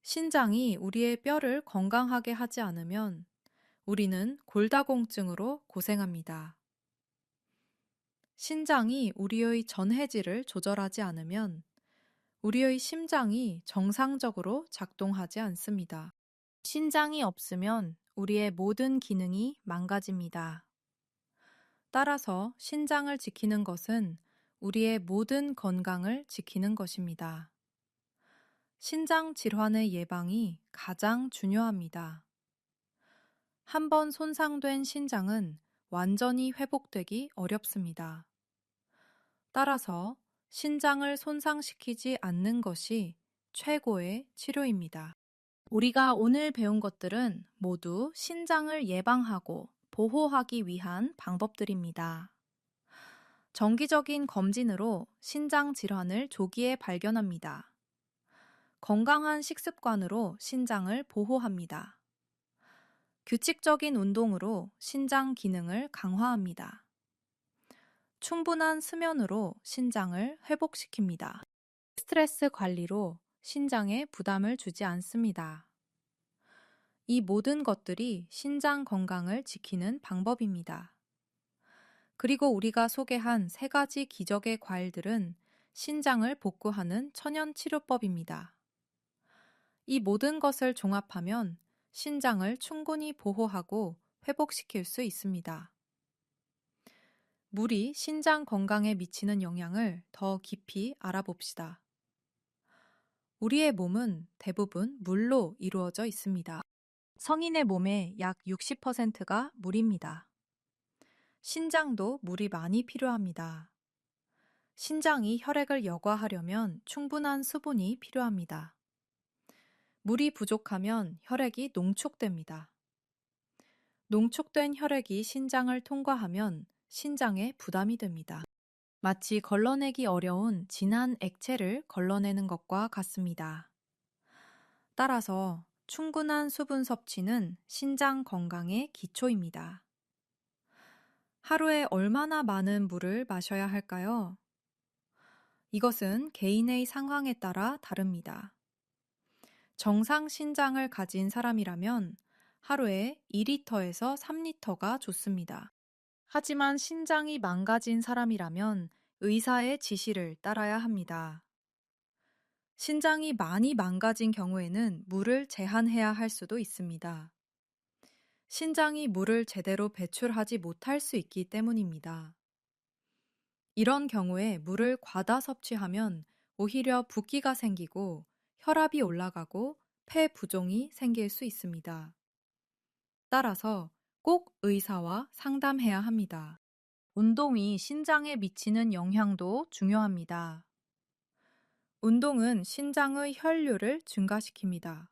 신장이 우리의 뼈를 건강하게 하지 않으면 우리는 골다공증으로 고생합니다. 신장이 우리의 전해질을 조절하지 않으면 우리의 심장이 정상적으로 작동하지 않습니다. 신장이 없으면 우리의 모든 기능이 망가집니다. 따라서 신장을 지키는 것은 우리의 모든 건강을 지키는 것입니다. 신장 질환의 예방이 가장 중요합니다. 한번 손상된 신장은 완전히 회복되기 어렵습니다. 따라서 신장을 손상시키지 않는 것이 최고의 치료입니다. 우리가 오늘 배운 것들은 모두 신장을 예방하고 보호하기 위한 방법들입니다. 정기적인 검진으로 신장 질환을 조기에 발견합니다. 건강한 식습관으로 신장을 보호합니다. 규칙적인 운동으로 신장 기능을 강화합니다. 충분한 수면으로 신장을 회복시킵니다. 스트레스 관리로 신장에 부담을 주지 않습니다. 이 모든 것들이 신장 건강을 지키는 방법입니다. 그리고 우리가 소개한 3가지 기적의 과일들은 신장을 복구하는 천연 치료법입니다. 이 모든 것을 종합하면 신장을 충분히 보호하고 회복시킬 수 있습니다. 물이 신장 건강에 미치는 영향을 더 깊이 알아봅시다. 우리의 몸은 대부분 물로 이루어져 있습니다. 성인의 몸의 약 60%가 물입니다. 신장도 물이 많이 필요합니다. 신장이 혈액을 여과하려면 충분한 수분이 필요합니다. 물이 부족하면 혈액이 농축됩니다. 농축된 혈액이 신장을 통과하면 신장에 부담이 됩니다. 마치 걸러내기 어려운 진한 액체를 걸러내는 것과 같습니다. 따라서 충분한 수분 섭취는 신장 건강의 기초입니다. 하루에 얼마나 많은 물을 마셔야 할까요? 이것은 개인의 상황에 따라 다릅니다. 정상 신장을 가진 사람이라면 하루에 2리터에서 3리터가 좋습니다. 하지만 신장이 망가진 사람이라면 의사의 지시를 따라야 합니다. 신장이 많이 망가진 경우에는 물을 제한해야 할 수도 있습니다. 신장이 물을 제대로 배출하지 못할 수 있기 때문입니다. 이런 경우에 물을 과다 섭취하면 오히려 붓기가 생기고 혈압이 올라가고 폐 부종이 생길 수 있습니다. 따라서 꼭 의사와 상담해야 합니다. 운동이 신장에 미치는 영향도 중요합니다. 운동은 신장의 혈류를 증가시킵니다.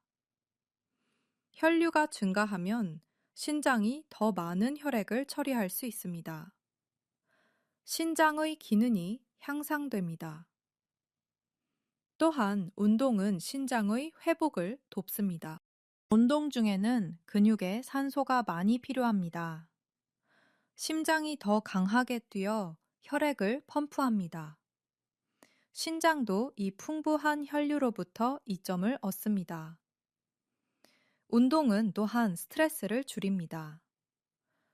혈류가 증가하면 신장이 더 많은 혈액을 처리할 수 있습니다. 신장의 기능이 향상됩니다. 또한 운동은 신장의 회복을 돕습니다. 운동 중에는 근육에 산소가 많이 필요합니다. 심장이 더 강하게 뛰어 혈액을 펌프합니다. 신장도 이 풍부한 혈류로부터 이점을 얻습니다. 운동은 또한 스트레스를 줄입니다.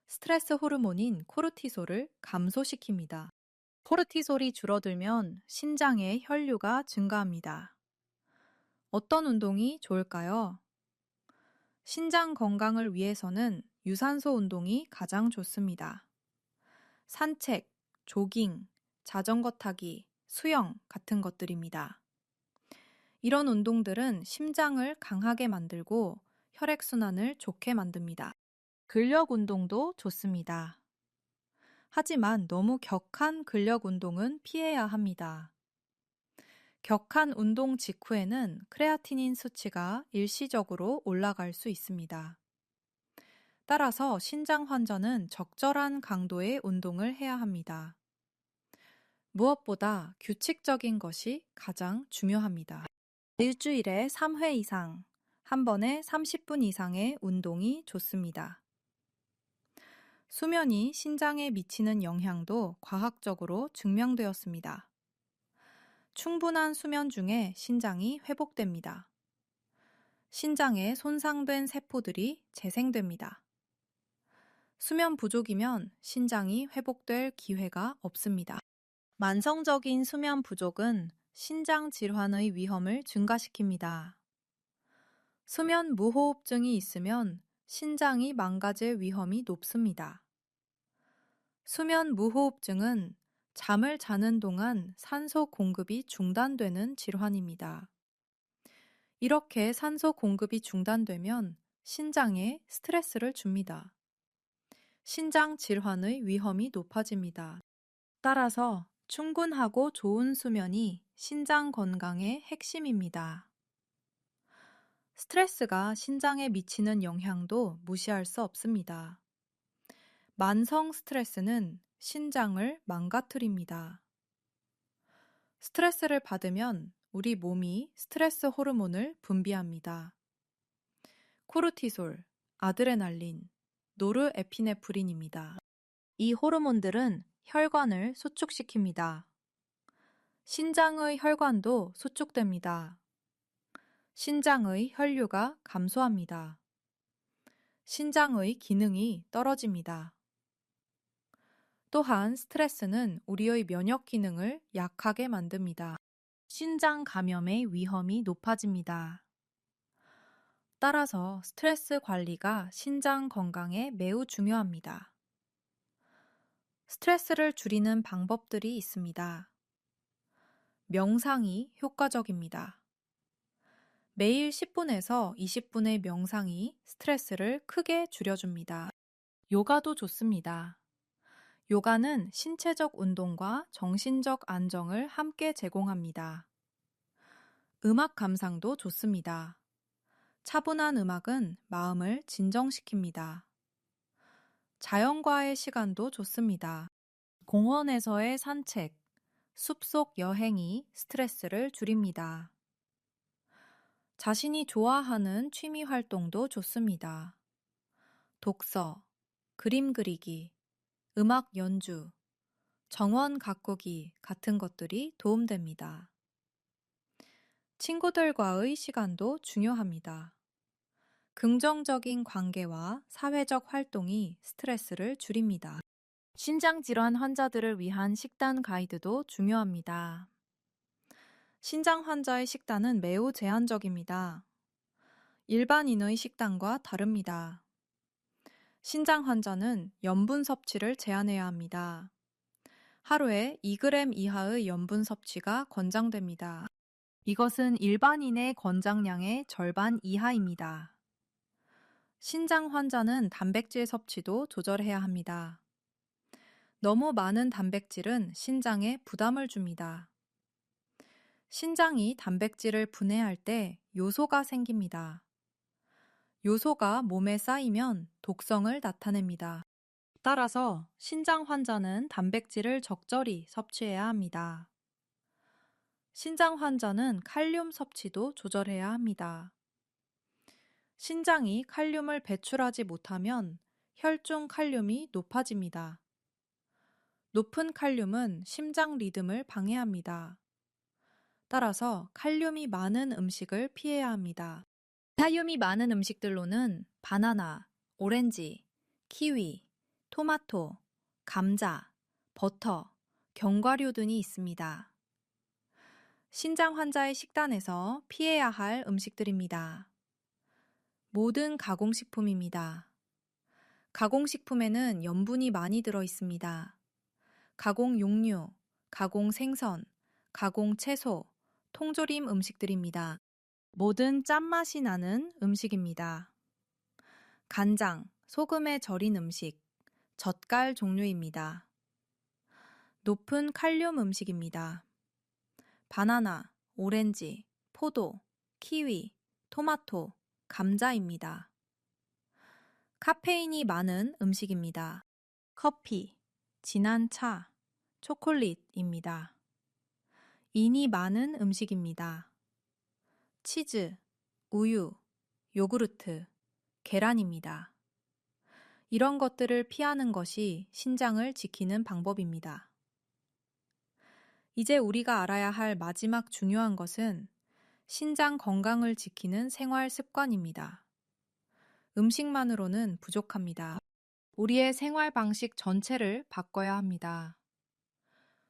스트레스 호르몬인 코르티솔을 감소시킵니다. 코르티솔이 줄어들면 신장의 혈류가 증가합니다. 어떤 운동이 좋을까요? 신장 건강을 위해서는 유산소 운동이 가장 좋습니다. 산책, 조깅, 자전거 타기, 수영 같은 것들입니다. 이런 운동들은 심장을 강하게 만들고 혈액순환을 좋게 만듭니다. 근력 운동도 좋습니다. 하지만 너무 격한 근력 운동은 피해야 합니다. 격한 운동 직후에는 크레아티닌 수치가 일시적으로 올라갈 수 있습니다. 따라서 신장 환자는 적절한 강도의 운동을 해야 합니다. 무엇보다 규칙적인 것이 가장 중요합니다. 일주일에 3회 이상, 한 번에 30분 이상의 운동이 좋습니다. 수면이 신장에 미치는 영향도 과학적으로 증명되었습니다. 충분한 수면 중에 신장이 회복됩니다. 신장에 손상된 세포들이 재생됩니다. 수면 부족이면 신장이 회복될 기회가 없습니다. 만성적인 수면 부족은 신장 질환의 위험을 증가시킵니다. 수면 무호흡증이 있으면 신장이 망가질 위험이 높습니다. 수면 무호흡증은 잠을 자는 동안 산소 공급이 중단되는 질환입니다. 이렇게 산소 공급이 중단되면 신장에 스트레스를 줍니다. 신장 질환의 위험이 높아집니다. 따라서 충분하고 좋은 수면이 신장 건강의 핵심입니다. 스트레스가 신장에 미치는 영향도 무시할 수 없습니다. 만성 스트레스는 신장을 망가뜨립니다. 스트레스를 받으면 우리 몸이 스트레스 호르몬을 분비합니다. 코르티솔, 아드레날린, 노르에피네프린입니다. 이 호르몬들은 혈관을 수축시킵니다. 신장의 혈관도 수축됩니다. 신장의 혈류가 감소합니다. 신장의 기능이 떨어집니다. 또한 스트레스는 우리의 면역 기능을 약하게 만듭니다. 신장 감염의 위험이 높아집니다. 따라서 스트레스 관리가 신장 건강에 매우 중요합니다. 스트레스를 줄이는 방법들이 있습니다. 명상이 효과적입니다. 매일 10분에서 20분의 명상이 스트레스를 크게 줄여줍니다. 요가도 좋습니다. 요가는 신체적 운동과 정신적 안정을 함께 제공합니다. 음악 감상도 좋습니다. 차분한 음악은 마음을 진정시킵니다. 자연과의 시간도 좋습니다. 공원에서의 산책, 숲속 여행이 스트레스를 줄입니다. 자신이 좋아하는 취미 활동도 좋습니다. 독서, 그림 그리기, 음악 연주, 정원 가꾸기 같은 것들이 도움됩니다. 친구들과의 시간도 중요합니다. 긍정적인 관계와 사회적 활동이 스트레스를 줄입니다. 신장질환 환자들을 위한 식단 가이드도 중요합니다. 신장 환자의 식단은 매우 제한적입니다. 일반인의 식단과 다릅니다. 신장 환자는 염분 섭취를 제한해야 합니다. 하루에 2g 이하의 염분 섭취가 권장됩니다. 이것은 일반인의 권장량의 절반 이하입니다. 신장 환자는 단백질 섭취도 조절해야 합니다. 너무 많은 단백질은 신장에 부담을 줍니다. 신장이 단백질을 분해할 때 요소가 생깁니다. 요소가 몸에 쌓이면 독성을 나타냅니다. 따라서 신장 환자는 단백질을 적절히 섭취해야 합니다. 신장 환자는 칼륨 섭취도 조절해야 합니다. 신장이 칼륨을 배출하지 못하면 혈중 칼륨이 높아집니다. 높은 칼륨은 심장 리듬을 방해합니다. 따라서 칼륨이 많은 음식을 피해야 합니다. 칼륨이 많은 음식들로는 바나나, 오렌지, 키위, 토마토, 감자, 버터, 견과류 등이 있습니다. 신장 환자의 식단에서 피해야 할 음식들입니다. 모든 가공식품입니다. 가공식품에는 염분이 많이 들어 있습니다. 가공 육류, 가공 생선, 가공 채소, 통조림 음식들입니다. 모든 짠맛이 나는 음식입니다. 간장, 소금에 절인 음식, 젓갈 종류입니다. 높은 칼륨 음식입니다. 바나나, 오렌지, 포도, 키위, 토마토, 감자입니다. 카페인이 많은 음식입니다. 커피, 진한 차, 초콜릿입니다. 인이 많은 음식입니다. 치즈, 우유, 요구르트, 계란입니다. 이런 것들을 피하는 것이 신장을 지키는 방법입니다. 이제 우리가 알아야 할 마지막 중요한 것은 신장 건강을 지키는 생활 습관입니다. 음식만으로는 부족합니다. 우리의 생활 방식 전체를 바꿔야 합니다.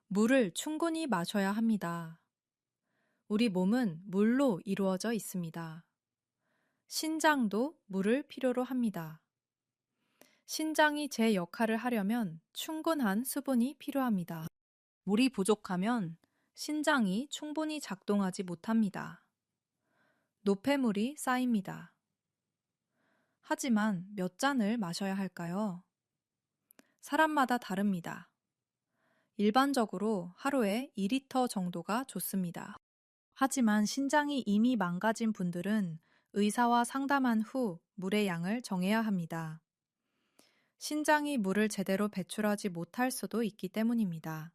물을 충분히 마셔야 합니다. 우리 몸은 물로 이루어져 있습니다. 신장도 물을 필요로 합니다. 신장이 제 역할을 하려면 충분한 수분이 필요합니다. 물이 부족하면 신장이 충분히 작동하지 못합니다. 노폐물이 쌓입니다. 하지만 몇 잔을 마셔야 할까요? 사람마다 다릅니다. 일반적으로 하루에 2리터 정도가 좋습니다. 하지만 신장이 이미 망가진 분들은 의사와 상담한 후 물의 양을 정해야 합니다. 신장이 물을 제대로 배출하지 못할 수도 있기 때문입니다.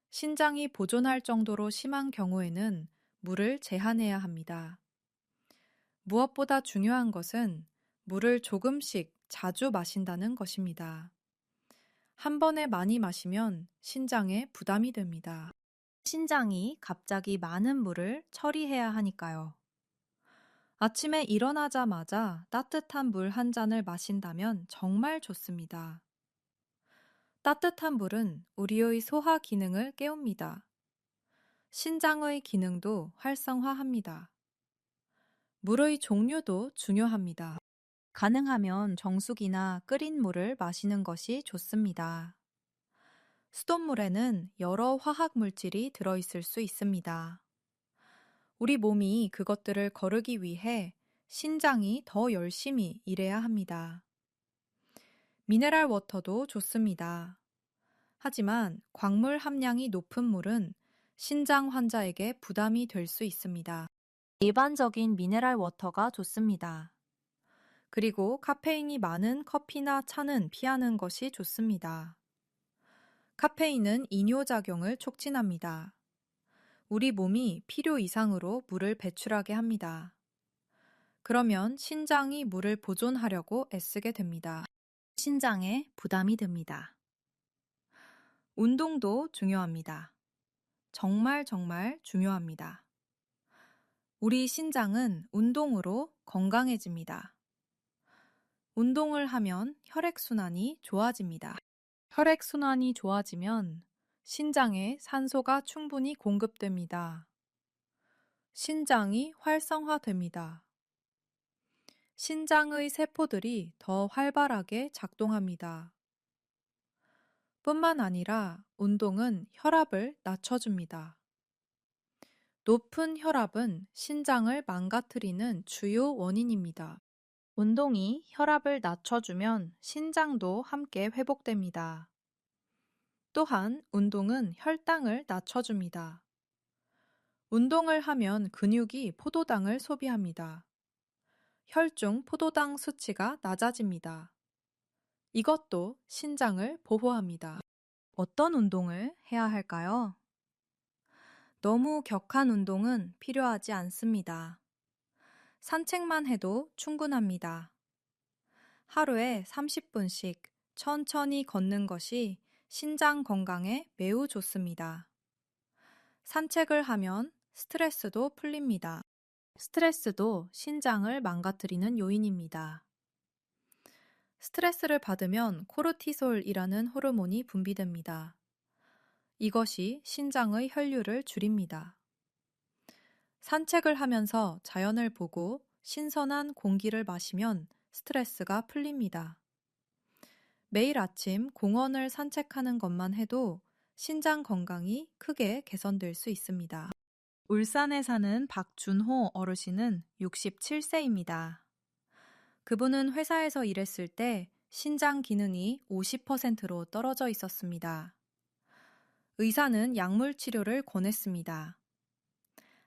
신장이 보존할 정도로 심한 경우에는 물을 제한해야 합니다. 무엇보다 중요한 것은 물을 조금씩 자주 마신다는 것입니다. 한 번에 많이 마시면 신장에 부담이 됩니다. 신장이 갑자기 많은 물을 처리해야 하니까요. 아침에 일어나자마자 따뜻한 물 한 잔을 마신다면 정말 좋습니다. 따뜻한 물은 우리의 소화 기능을 깨웁니다. 신장의 기능도 활성화합니다. 물의 종류도 중요합니다. 가능하면 정수기나 끓인 물을 마시는 것이 좋습니다. 수돗물에는 여러 화학 물질이 들어있을 수 있습니다. 우리 몸이 그것들을 거르기 위해 신장이 더 열심히 일해야 합니다. 미네랄 워터도 좋습니다. 하지만 광물 함량이 높은 물은 신장 환자에게 부담이 될 수 있습니다. 일반적인 미네랄 워터가 좋습니다. 그리고 카페인이 많은 커피나 차는 피하는 것이 좋습니다. 카페인은 이뇨작용을 촉진합니다. 우리 몸이 필요 이상으로 물을 배출하게 합니다. 그러면 신장이 물을 보존하려고 애쓰게 됩니다. 신장에 부담이 듭니다. 운동도 중요합니다. 정말 중요합니다. 우리 신장은 운동으로 건강해집니다. 운동을 하면 혈액순환이 좋아집니다. 혈액순환이 좋아지면 신장에 산소가 충분히 공급됩니다. 신장이 활성화됩니다. 신장의 세포들이 더 활발하게 작동합니다. 뿐만 아니라 운동은 혈압을 낮춰줍니다. 높은 혈압은 신장을 망가뜨리는 주요 원인입니다. 운동이 혈압을 낮춰주면 신장도 함께 회복됩니다. 또한 운동은 혈당을 낮춰줍니다. 운동을 하면 근육이 포도당을 소비합니다. 혈중 포도당 수치가 낮아집니다. 이것도 신장을 보호합니다. 어떤 운동을 해야 할까요? 너무 격한 운동은 필요하지 않습니다. 산책만 해도 충분합니다. 하루에 30분씩 천천히 걷는 것이 신장 건강에 매우 좋습니다. 산책을 하면 스트레스도 풀립니다. 스트레스도 신장을 망가뜨리는 요인입니다. 스트레스를 받으면 코르티솔이라는 호르몬이 분비됩니다. 이것이 신장의 혈류를 줄입니다. 산책을 하면서 자연을 보고 신선한 공기를 마시면 스트레스가 풀립니다. 매일 아침 공원을 산책하는 것만 해도 신장 건강이 크게 개선될 수 있습니다. 울산에 사는 박준호 어르신은 67세입니다. 그분은 회사에서 일했을 때 신장 기능이 50%로 떨어져 있었습니다. 의사는 약물 치료를 권했습니다.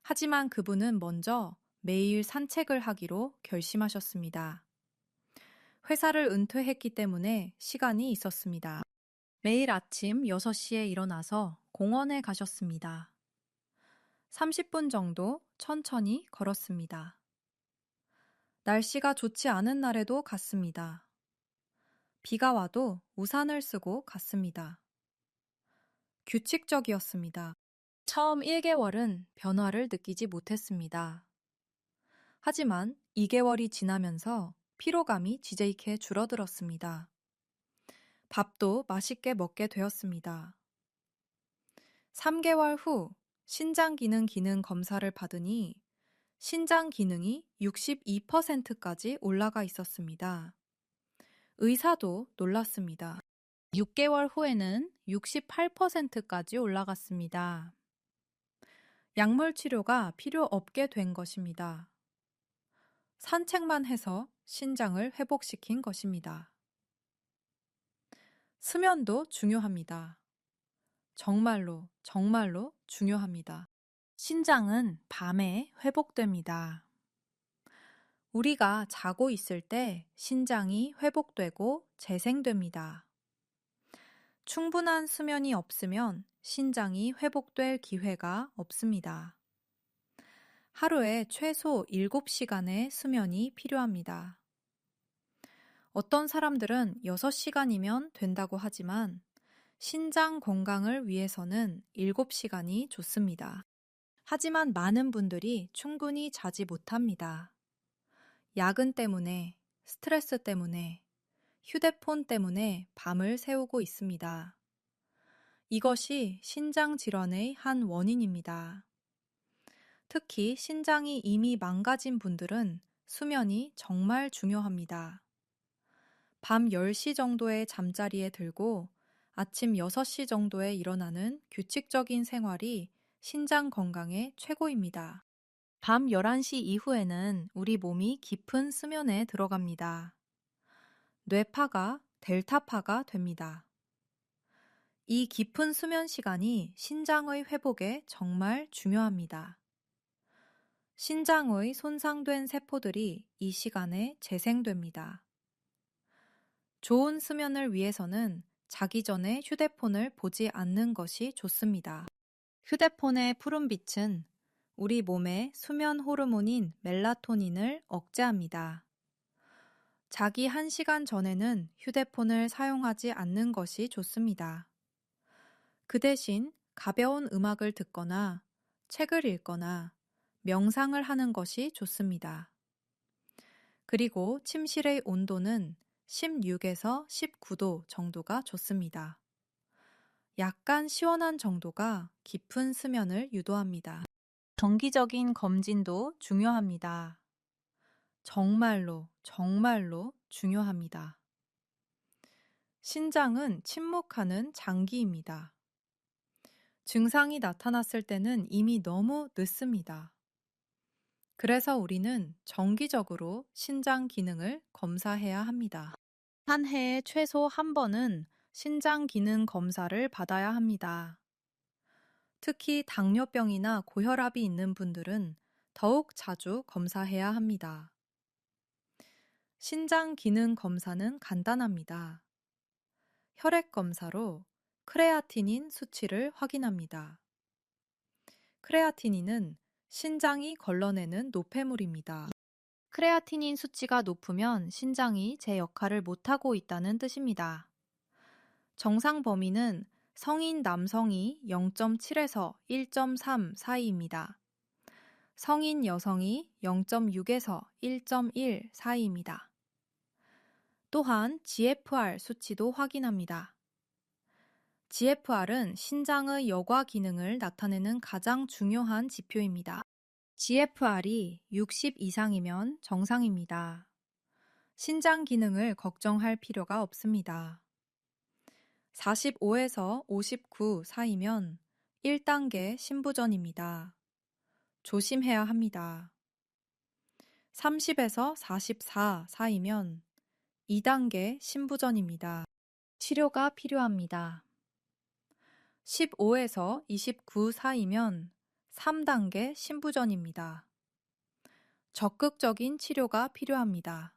하지만 그분은 먼저 매일 산책을 하기로 결심하셨습니다. 회사를 은퇴했기 때문에 시간이 있었습니다. 매일 아침 6시에 일어나서 공원에 가셨습니다. 30분 정도 천천히 걸었습니다. 날씨가 좋지 않은 날에도 갔습니다. 비가 와도 우산을 쓰고 갔습니다. 규칙적이었습니다. 처음 1개월은 변화를 느끼지 못했습니다. 하지만 2개월이 지나면서 피로감이 지제익해 줄어들었습니다. 밥도 맛있게 먹게 되었습니다. 3개월 후 신장 기능 검사를 받으니 신장 기능이 62%까지 올라가 있었습니다. 의사도 놀랐습니다. 6개월 후에는 68%까지 올라갔습니다. 약물 치료가 필요 없게 된 것입니다. 산책만 해서 신장을 회복시킨 것입니다. 수면도 중요합니다. 정말로 중요합니다. 신장은 밤에 회복됩니다. 우리가 자고 있을 때 신장이 회복되고 재생됩니다. 충분한 수면이 없으면 신장이 회복될 기회가 없습니다. 하루에 최소 7시간의 수면이 필요합니다. 어떤 사람들은 6시간이면 된다고 하지만 신장 건강을 위해서는 7시간이 좋습니다. 하지만 많은 분들이 충분히 자지 못합니다. 야근 때문에, 스트레스 때문에, 휴대폰 때문에 밤을 새우고 있습니다. 이것이 신장 질환의 한 원인입니다. 특히 신장이 이미 망가진 분들은 수면이 정말 중요합니다. 밤 10시 정도에 잠자리에 들고 아침 6시 정도에 일어나는 규칙적인 생활이 신장 건강에 최고입니다. 밤 11시 이후에는 우리 몸이 깊은 수면에 들어갑니다. 뇌파가 델타파가 됩니다. 이 깊은 수면 시간이 신장의 회복에 정말 중요합니다. 신장의 손상된 세포들이 이 시간에 재생됩니다. 좋은 수면을 위해서는 자기 전에 휴대폰을 보지 않는 것이 좋습니다. 휴대폰의 푸른빛은 우리 몸의 수면 호르몬인 멜라토닌을 억제합니다. 자기 1시간 전에는 휴대폰을 사용하지 않는 것이 좋습니다. 그 대신 가벼운 음악을 듣거나 책을 읽거나 명상을 하는 것이 좋습니다. 그리고 침실의 온도는 16에서 19도 정도가 좋습니다. 약간 시원한 정도가 깊은 수면을 유도합니다. 정기적인 검진도 중요합니다. 정말로 중요합니다. 신장은 침묵하는 장기입니다. 증상이 나타났을 때는 이미 너무 늦습니다. 그래서 우리는 정기적으로 신장 기능을 검사해야 합니다. 한 해에 최소 한 번은 신장 기능 검사를 받아야 합니다. 특히 당뇨병이나 고혈압이 있는 분들은 더욱 자주 검사해야 합니다. 신장 기능 검사는 간단합니다. 혈액 검사로 크레아티닌 수치를 확인합니다. 크레아티닌은 신장이 걸러내는 노폐물입니다. 크레아티닌 수치가 높으면 신장이 제 역할을 못하고 있다는 뜻입니다. 정상 범위는 성인 남성이 0.7에서 1.3 사이입니다. 성인 여성이 0.6에서 1.1 사이입니다. 또한 GFR 수치도 확인합니다. GFR은 신장의 여과 기능을 나타내는 가장 중요한 지표입니다. GFR이 60 이상이면 정상입니다. 신장 기능을 걱정할 필요가 없습니다. 45에서 59 사이면 1단계 신부전입니다. 조심해야 합니다. 30에서 44 사이면 2단계 신부전입니다. 치료가 필요합니다. 15에서 29 사이면 3단계 신부전입니다. 적극적인 치료가 필요합니다.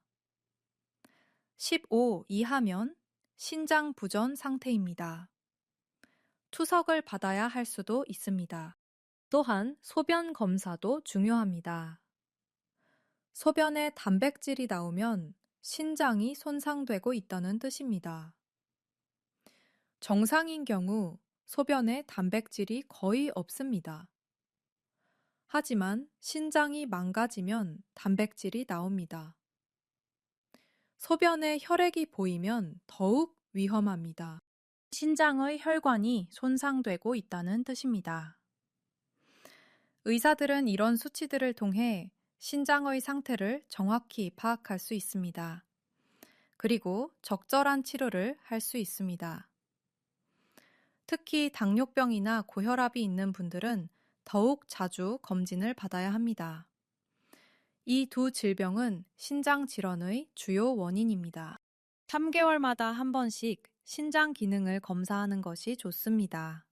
15 이하면 신장 부전 상태입니다. 투석을 받아야 할 수도 있습니다. 또한 소변 검사도 중요합니다. 소변에 단백질이 나오면 신장이 손상되고 있다는 뜻입니다. 정상인 경우 소변에 단백질이 거의 없습니다. 하지만 신장이 망가지면 단백질이 나옵니다. 소변에 혈액이 보이면 더욱 위험합니다. 신장의 혈관이 손상되고 있다는 뜻입니다. 의사들은 이런 수치들을 통해 신장의 상태를 정확히 파악할 수 있습니다. 그리고 적절한 치료를 할 수 있습니다. 특히 당뇨병이나 고혈압이 있는 분들은 더욱 자주 검진을 받아야 합니다. 이 두 질병은 신장 질환의 주요 원인입니다. 3개월마다 한 번씩 신장 기능을 검사하는 것이 좋습니다.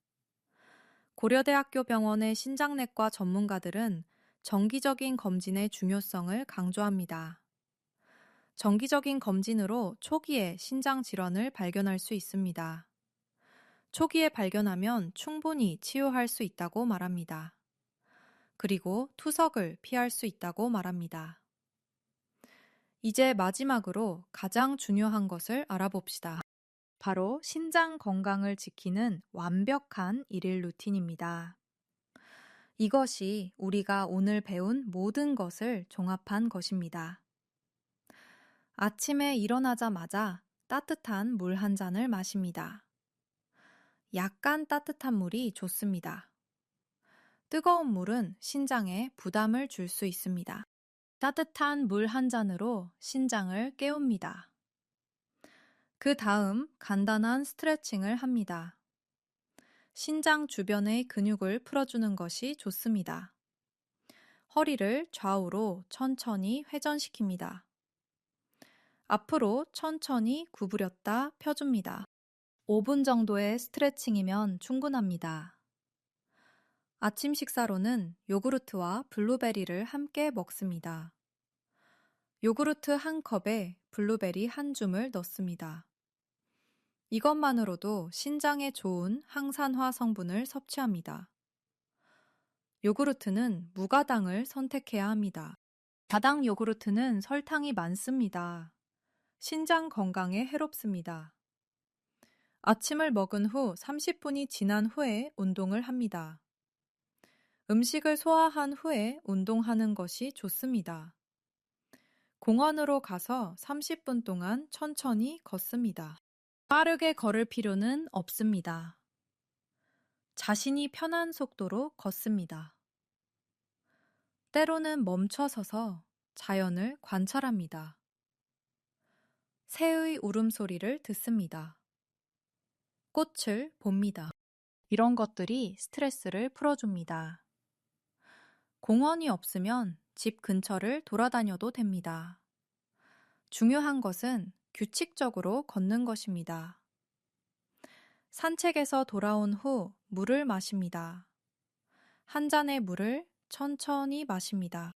고려대학교 병원의 신장내과 전문가들은 정기적인 검진의 중요성을 강조합니다. 정기적인 검진으로 초기에 신장 질환을 발견할 수 있습니다. 초기에 발견하면 충분히 치유할 수 있다고 말합니다. 그리고 투석을 피할 수 있다고 말합니다. 이제 마지막으로 가장 중요한 것을 알아봅시다. 바로 신장 건강을 지키는 완벽한 일일 루틴입니다. 이것이 우리가 오늘 배운 모든 것을 종합한 것입니다. 아침에 일어나자마자 따뜻한 물 한 잔을 마십니다. 약간 따뜻한 물이 좋습니다. 뜨거운 물은 신장에 부담을 줄 수 있습니다. 따뜻한 물 한 잔으로 신장을 깨웁니다. 그 다음 간단한 스트레칭을 합니다. 신장 주변의 근육을 풀어주는 것이 좋습니다. 허리를 좌우로 천천히 회전시킵니다. 앞으로 천천히 구부렸다 펴줍니다. 5분 정도의 스트레칭이면 충분합니다. 아침 식사로는 요구르트와 블루베리를 함께 먹습니다. 요구르트 한 컵에 블루베리 한 줌을 넣습니다. 이것만으로도 신장에 좋은 항산화 성분을 섭취합니다. 요구르트는 무가당을 선택해야 합니다. 다당 요구르트는 설탕이 많습니다. 신장 건강에 해롭습니다. 아침을 먹은 후 30분이 지난 후에 운동을 합니다. 음식을 소화한 후에 운동하는 것이 좋습니다. 공원으로 가서 30분 동안 천천히 걷습니다. 빠르게 걸을 필요는 없습니다. 자신이 편한 속도로 걷습니다. 때로는 멈춰서서 자연을 관찰합니다. 새의 울음소리를 듣습니다. 꽃을 봅니다. 이런 것들이 스트레스를 풀어줍니다. 공원이 없으면 집 근처를 돌아다녀도 됩니다. 중요한 것은 규칙적으로 걷는 것입니다. 산책에서 돌아온 후 물을 마십니다. 한 잔의 물을 천천히 마십니다.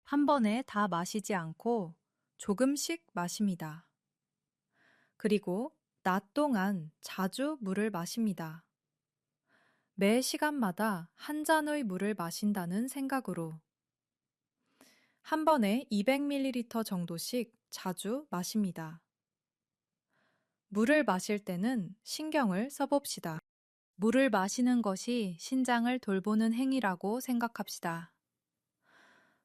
한 번에 다 마시지 않고 조금씩 마십니다. 그리고 낮 동안 자주 물을 마십니다. 매 시간마다 한 잔의 물을 마신다는 생각으로 한 번에 200ml 정도씩 자주 마십니다. 물을 마실 때는 신경을 써봅시다. 물을 마시는 것이 신장을 돌보는 행위라고 생각합시다.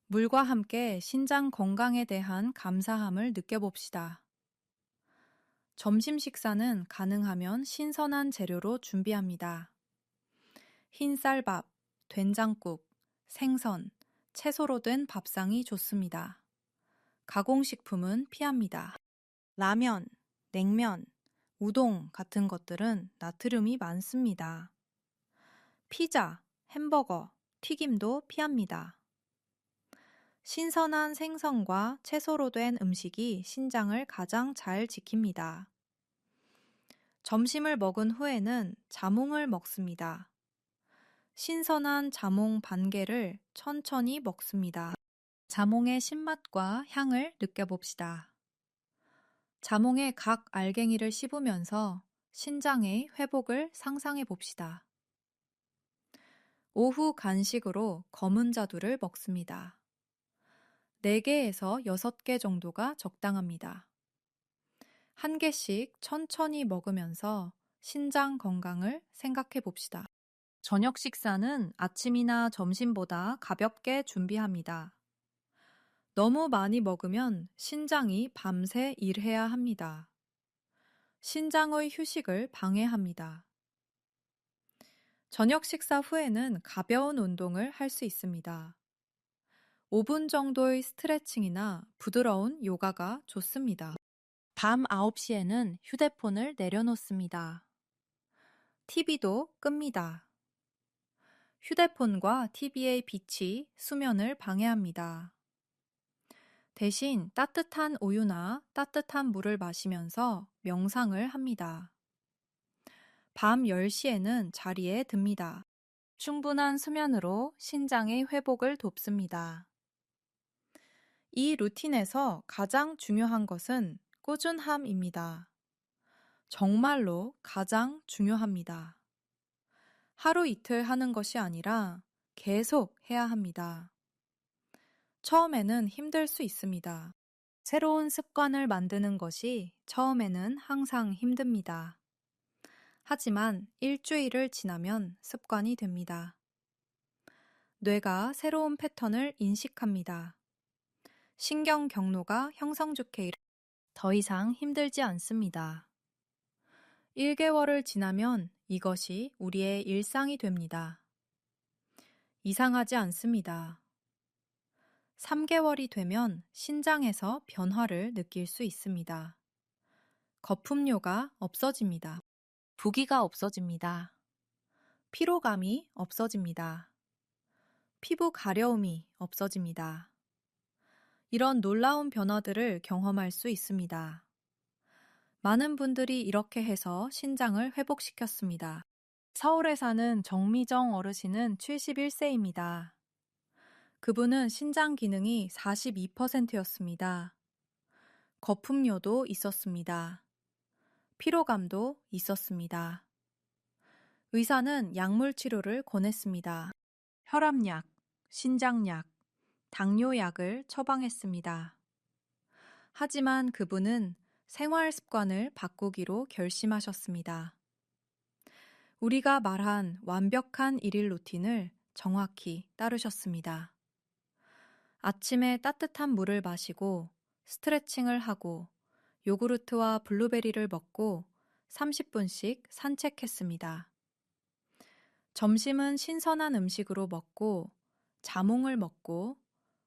물과 함께 신장 건강에 대한 감사함을 느껴봅시다. 점심 식사는 가능하면 신선한 재료로 준비합니다. 흰 쌀밥, 된장국, 생선, 채소로 된 밥상이 좋습니다. 가공식품은 피합니다. 라면, 냉면, 우동 같은 것들은 나트륨이 많습니다. 피자, 햄버거, 튀김도 피합니다. 신선한 생선과 채소로 된 음식이 신장을 가장 잘 지킵니다. 점심을 먹은 후에는 자몽을 먹습니다. 신선한 자몽 반 개를 천천히 먹습니다. 자몽의 신맛과 향을 느껴봅시다. 자몽의 각 알갱이를 씹으면서 신장의 회복을 상상해 봅시다. 오후 간식으로 검은 자두를 먹습니다. 4개에서 6개 정도가 적당합니다. 한 개씩 천천히 먹으면서 신장 건강을 생각해 봅시다. 저녁 식사는 아침이나 점심보다 가볍게 준비합니다. 너무 많이 먹으면 신장이 밤새 일해야 합니다. 신장의 휴식을 방해합니다. 저녁 식사 후에는 가벼운 운동을 할 수 있습니다. 5분 정도의 스트레칭이나 부드러운 요가가 좋습니다. 밤 9시에는 휴대폰을 내려놓습니다. TV도 끕니다. 휴대폰과 TV의 빛이 수면을 방해합니다. 대신 따뜻한 우유나 따뜻한 물을 마시면서 명상을 합니다. 밤 10시에는 자리에 듭니다. 충분한 수면으로 신장의 회복을 돕습니다. 이 루틴에서 가장 중요한 것은 꾸준함입니다. 정말로 가장 중요합니다. 하루 이틀 하는 것이 아니라 계속 해야 합니다. 처음에는 힘들 수 있습니다. 새로운 습관을 만드는 것이 처음에는 항상 힘듭니다. 하지만 일주일을 지나면 습관이 됩니다. 뇌가 새로운 패턴을 인식합니다. 신경 경로가 형성좋게 더 이상 힘들지 않습니다. 1개월을 지나면 이것이 우리의 일상이 됩니다. 이상하지 않습니다. 3개월이 되면 신장에서 변화를 느낄 수 있습니다. 거품료가 없어집니다. 부기가 없어집니다. 피로감이 없어집니다. 피부 가려움이 없어집니다. 이런 놀라운 변화들을 경험할 수 있습니다. 많은 분들이 이렇게 해서 신장을 회복시켰습니다. 서울에 사는 정미정 어르신은 71세입니다. 그분은 신장 기능이 42%였습니다. 거품료도 있었습니다. 피로감도 있었습니다. 의사는 약물 치료를 권했습니다. 혈압약, 신장약, 당뇨약을 처방했습니다. 하지만 그분은 생활 습관을 바꾸기로 결심하셨습니다. 우리가 말한 완벽한 일일 루틴을 정확히 따르셨습니다. 아침에 따뜻한 물을 마시고 스트레칭을 하고 요구르트와 블루베리를 먹고 30분씩 산책했습니다. 점심은 신선한 음식으로 먹고 자몽을 먹고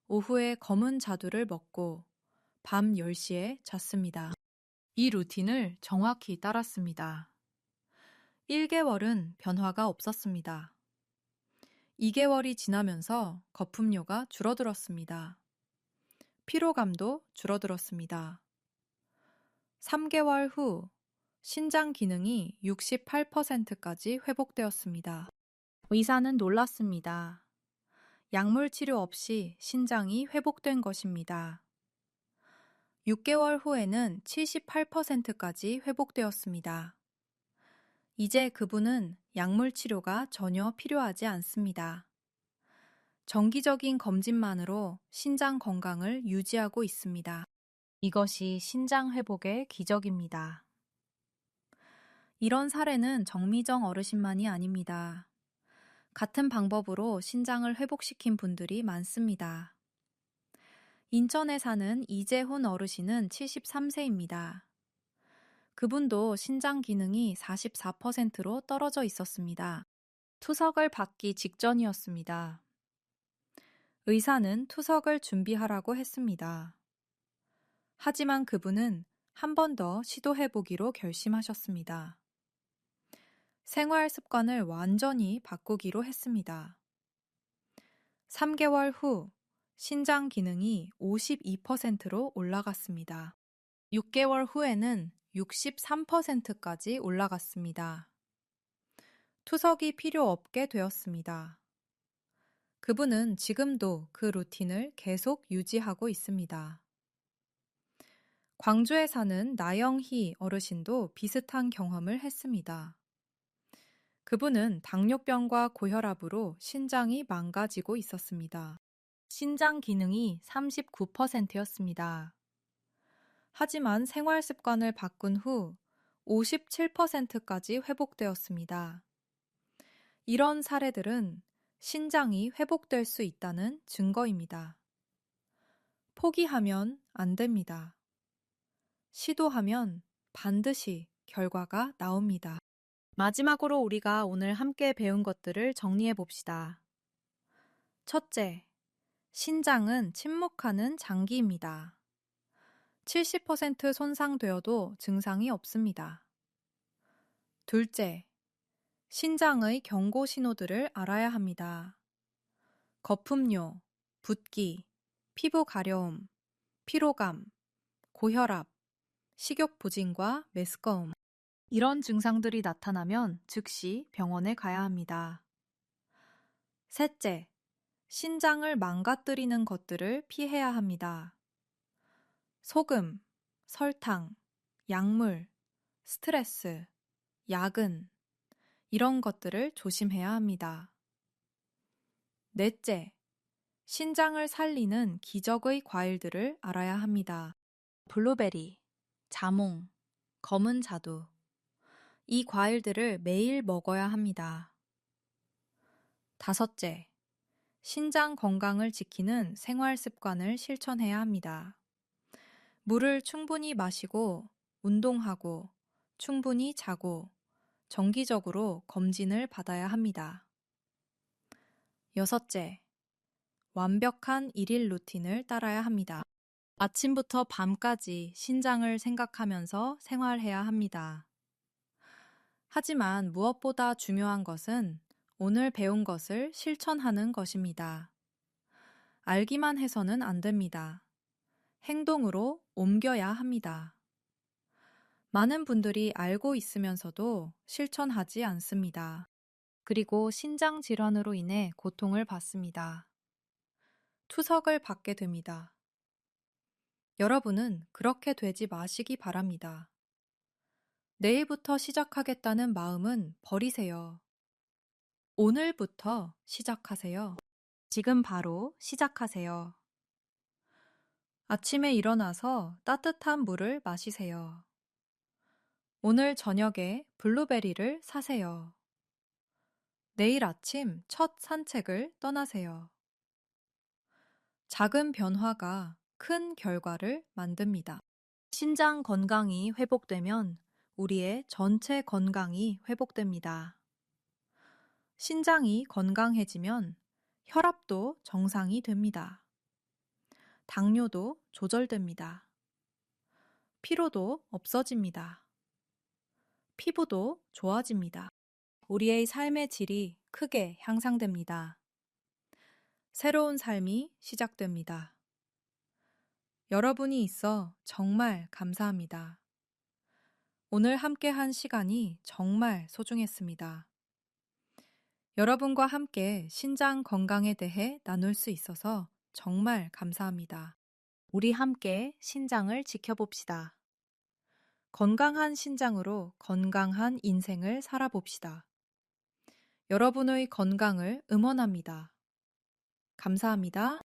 오후에 검은 자두를 먹고 밤 10시에 잤습니다. 이 루틴을 정확히 따랐습니다. 1개월은 변화가 없었습니다. 2개월이 지나면서 거품료가 줄어들었습니다. 피로감도 줄어들었습니다. 3개월 후 신장 기능이 68%까지 회복되었습니다. 의사는 놀랐습니다. 약물 치료 없이 신장이 회복된 것입니다. 6개월 후에는 78%까지 회복되었습니다. 이제 그분은 약물 치료가 전혀 필요하지 않습니다. 정기적인 검진만으로 신장 건강을 유지하고 있습니다. 이것이 신장 회복의 기적입니다. 이런 사례는 정미정 어르신만이 아닙니다. 같은 방법으로 신장을 회복시킨 분들이 많습니다. 인천에 사는 이재훈 어르신은 73세입니다. 그분도 신장 기능이 44%로 떨어져 있었습니다. 투석을 받기 직전이었습니다. 의사는 투석을 준비하라고 했습니다. 하지만 그분은 한 번 더 시도해보기로 결심하셨습니다. 생활 습관을 완전히 바꾸기로 했습니다. 3개월 후 신장 기능이 52%로 올라갔습니다. 6개월 후에는 63%까지 올라갔습니다. 투석이 필요 없게 되었습니다. 그분은 지금도 그 루틴을 계속 유지하고 있습니다. 광주에 사는 나영희 어르신도 비슷한 경험을 했습니다. 그분은 당뇨병과 고혈압으로 신장이 망가지고 있었습니다. 신장 기능이 39%였습니다. 하지만 생활 습관을 바꾼 후 57%까지 회복되었습니다. 이런 사례들은 신장이 회복될 수 있다는 증거입니다. 포기하면 안 됩니다. 시도하면 반드시 결과가 나옵니다. 마지막으로 우리가 오늘 함께 배운 것들을 정리해 봅시다. 첫째, 신장은 침묵하는 장기입니다. 70% 손상되어도 증상이 없습니다. 둘째, 신장의 경고 신호들을 알아야 합니다. 거품료, 붓기, 피부 가려움, 피로감, 고혈압, 식욕 부진과 메스꺼움. 이런 증상들이 나타나면 즉시 병원에 가야 합니다. 셋째, 신장을 망가뜨리는 것들을 피해야 합니다. 소금, 설탕, 약물, 스트레스, 야근, 이런 것들을 조심해야 합니다. 넷째, 신장을 살리는 기적의 과일들을 알아야 합니다. 블루베리, 자몽, 검은 자두. 이 과일들을 매일 먹어야 합니다. 다섯째, 신장 건강을 지키는 생활 습관을 실천해야 합니다. 물을 충분히 마시고, 운동하고, 충분히 자고, 정기적으로 검진을 받아야 합니다. 여섯째, 완벽한 일일 루틴을 따라야 합니다. 아침부터 밤까지 신장을 생각하면서 생활해야 합니다. 하지만 무엇보다 중요한 것은 오늘 배운 것을 실천하는 것입니다. 알기만 해서는 안 됩니다. 행동으로 옮겨야 합니다. 많은 분들이 알고 있으면서도 실천하지 않습니다. 그리고 신장 질환으로 인해 고통을 받습니다. 투석을 받게 됩니다. 여러분은 그렇게 되지 마시기 바랍니다. 내일부터 시작하겠다는 마음은 버리세요. 오늘부터 시작하세요. 지금 바로 시작하세요. 아침에 일어나서 따뜻한 물을 마시세요. 오늘 저녁에 블루베리를 사세요. 내일 아침 첫 산책을 떠나세요. 작은 변화가 큰 결과를 만듭니다. 신장 건강이 회복되면 우리의 전체 건강이 회복됩니다. 신장이 건강해지면 혈압도 정상이 됩니다. 당뇨도 조절됩니다. 피로도 없어집니다. 피부도 좋아집니다. 우리의 삶의 질이 크게 향상됩니다. 새로운 삶이 시작됩니다. 여러분이 있어 정말 감사합니다. 오늘 함께한 시간이 정말 소중했습니다. 여러분과 함께 신장 건강에 대해 나눌 수 있어서 정말 감사합니다. 우리 함께 신장을 지켜봅시다. 건강한 신장으로 건강한 인생을 살아봅시다. 여러분의 건강을 응원합니다. 감사합니다.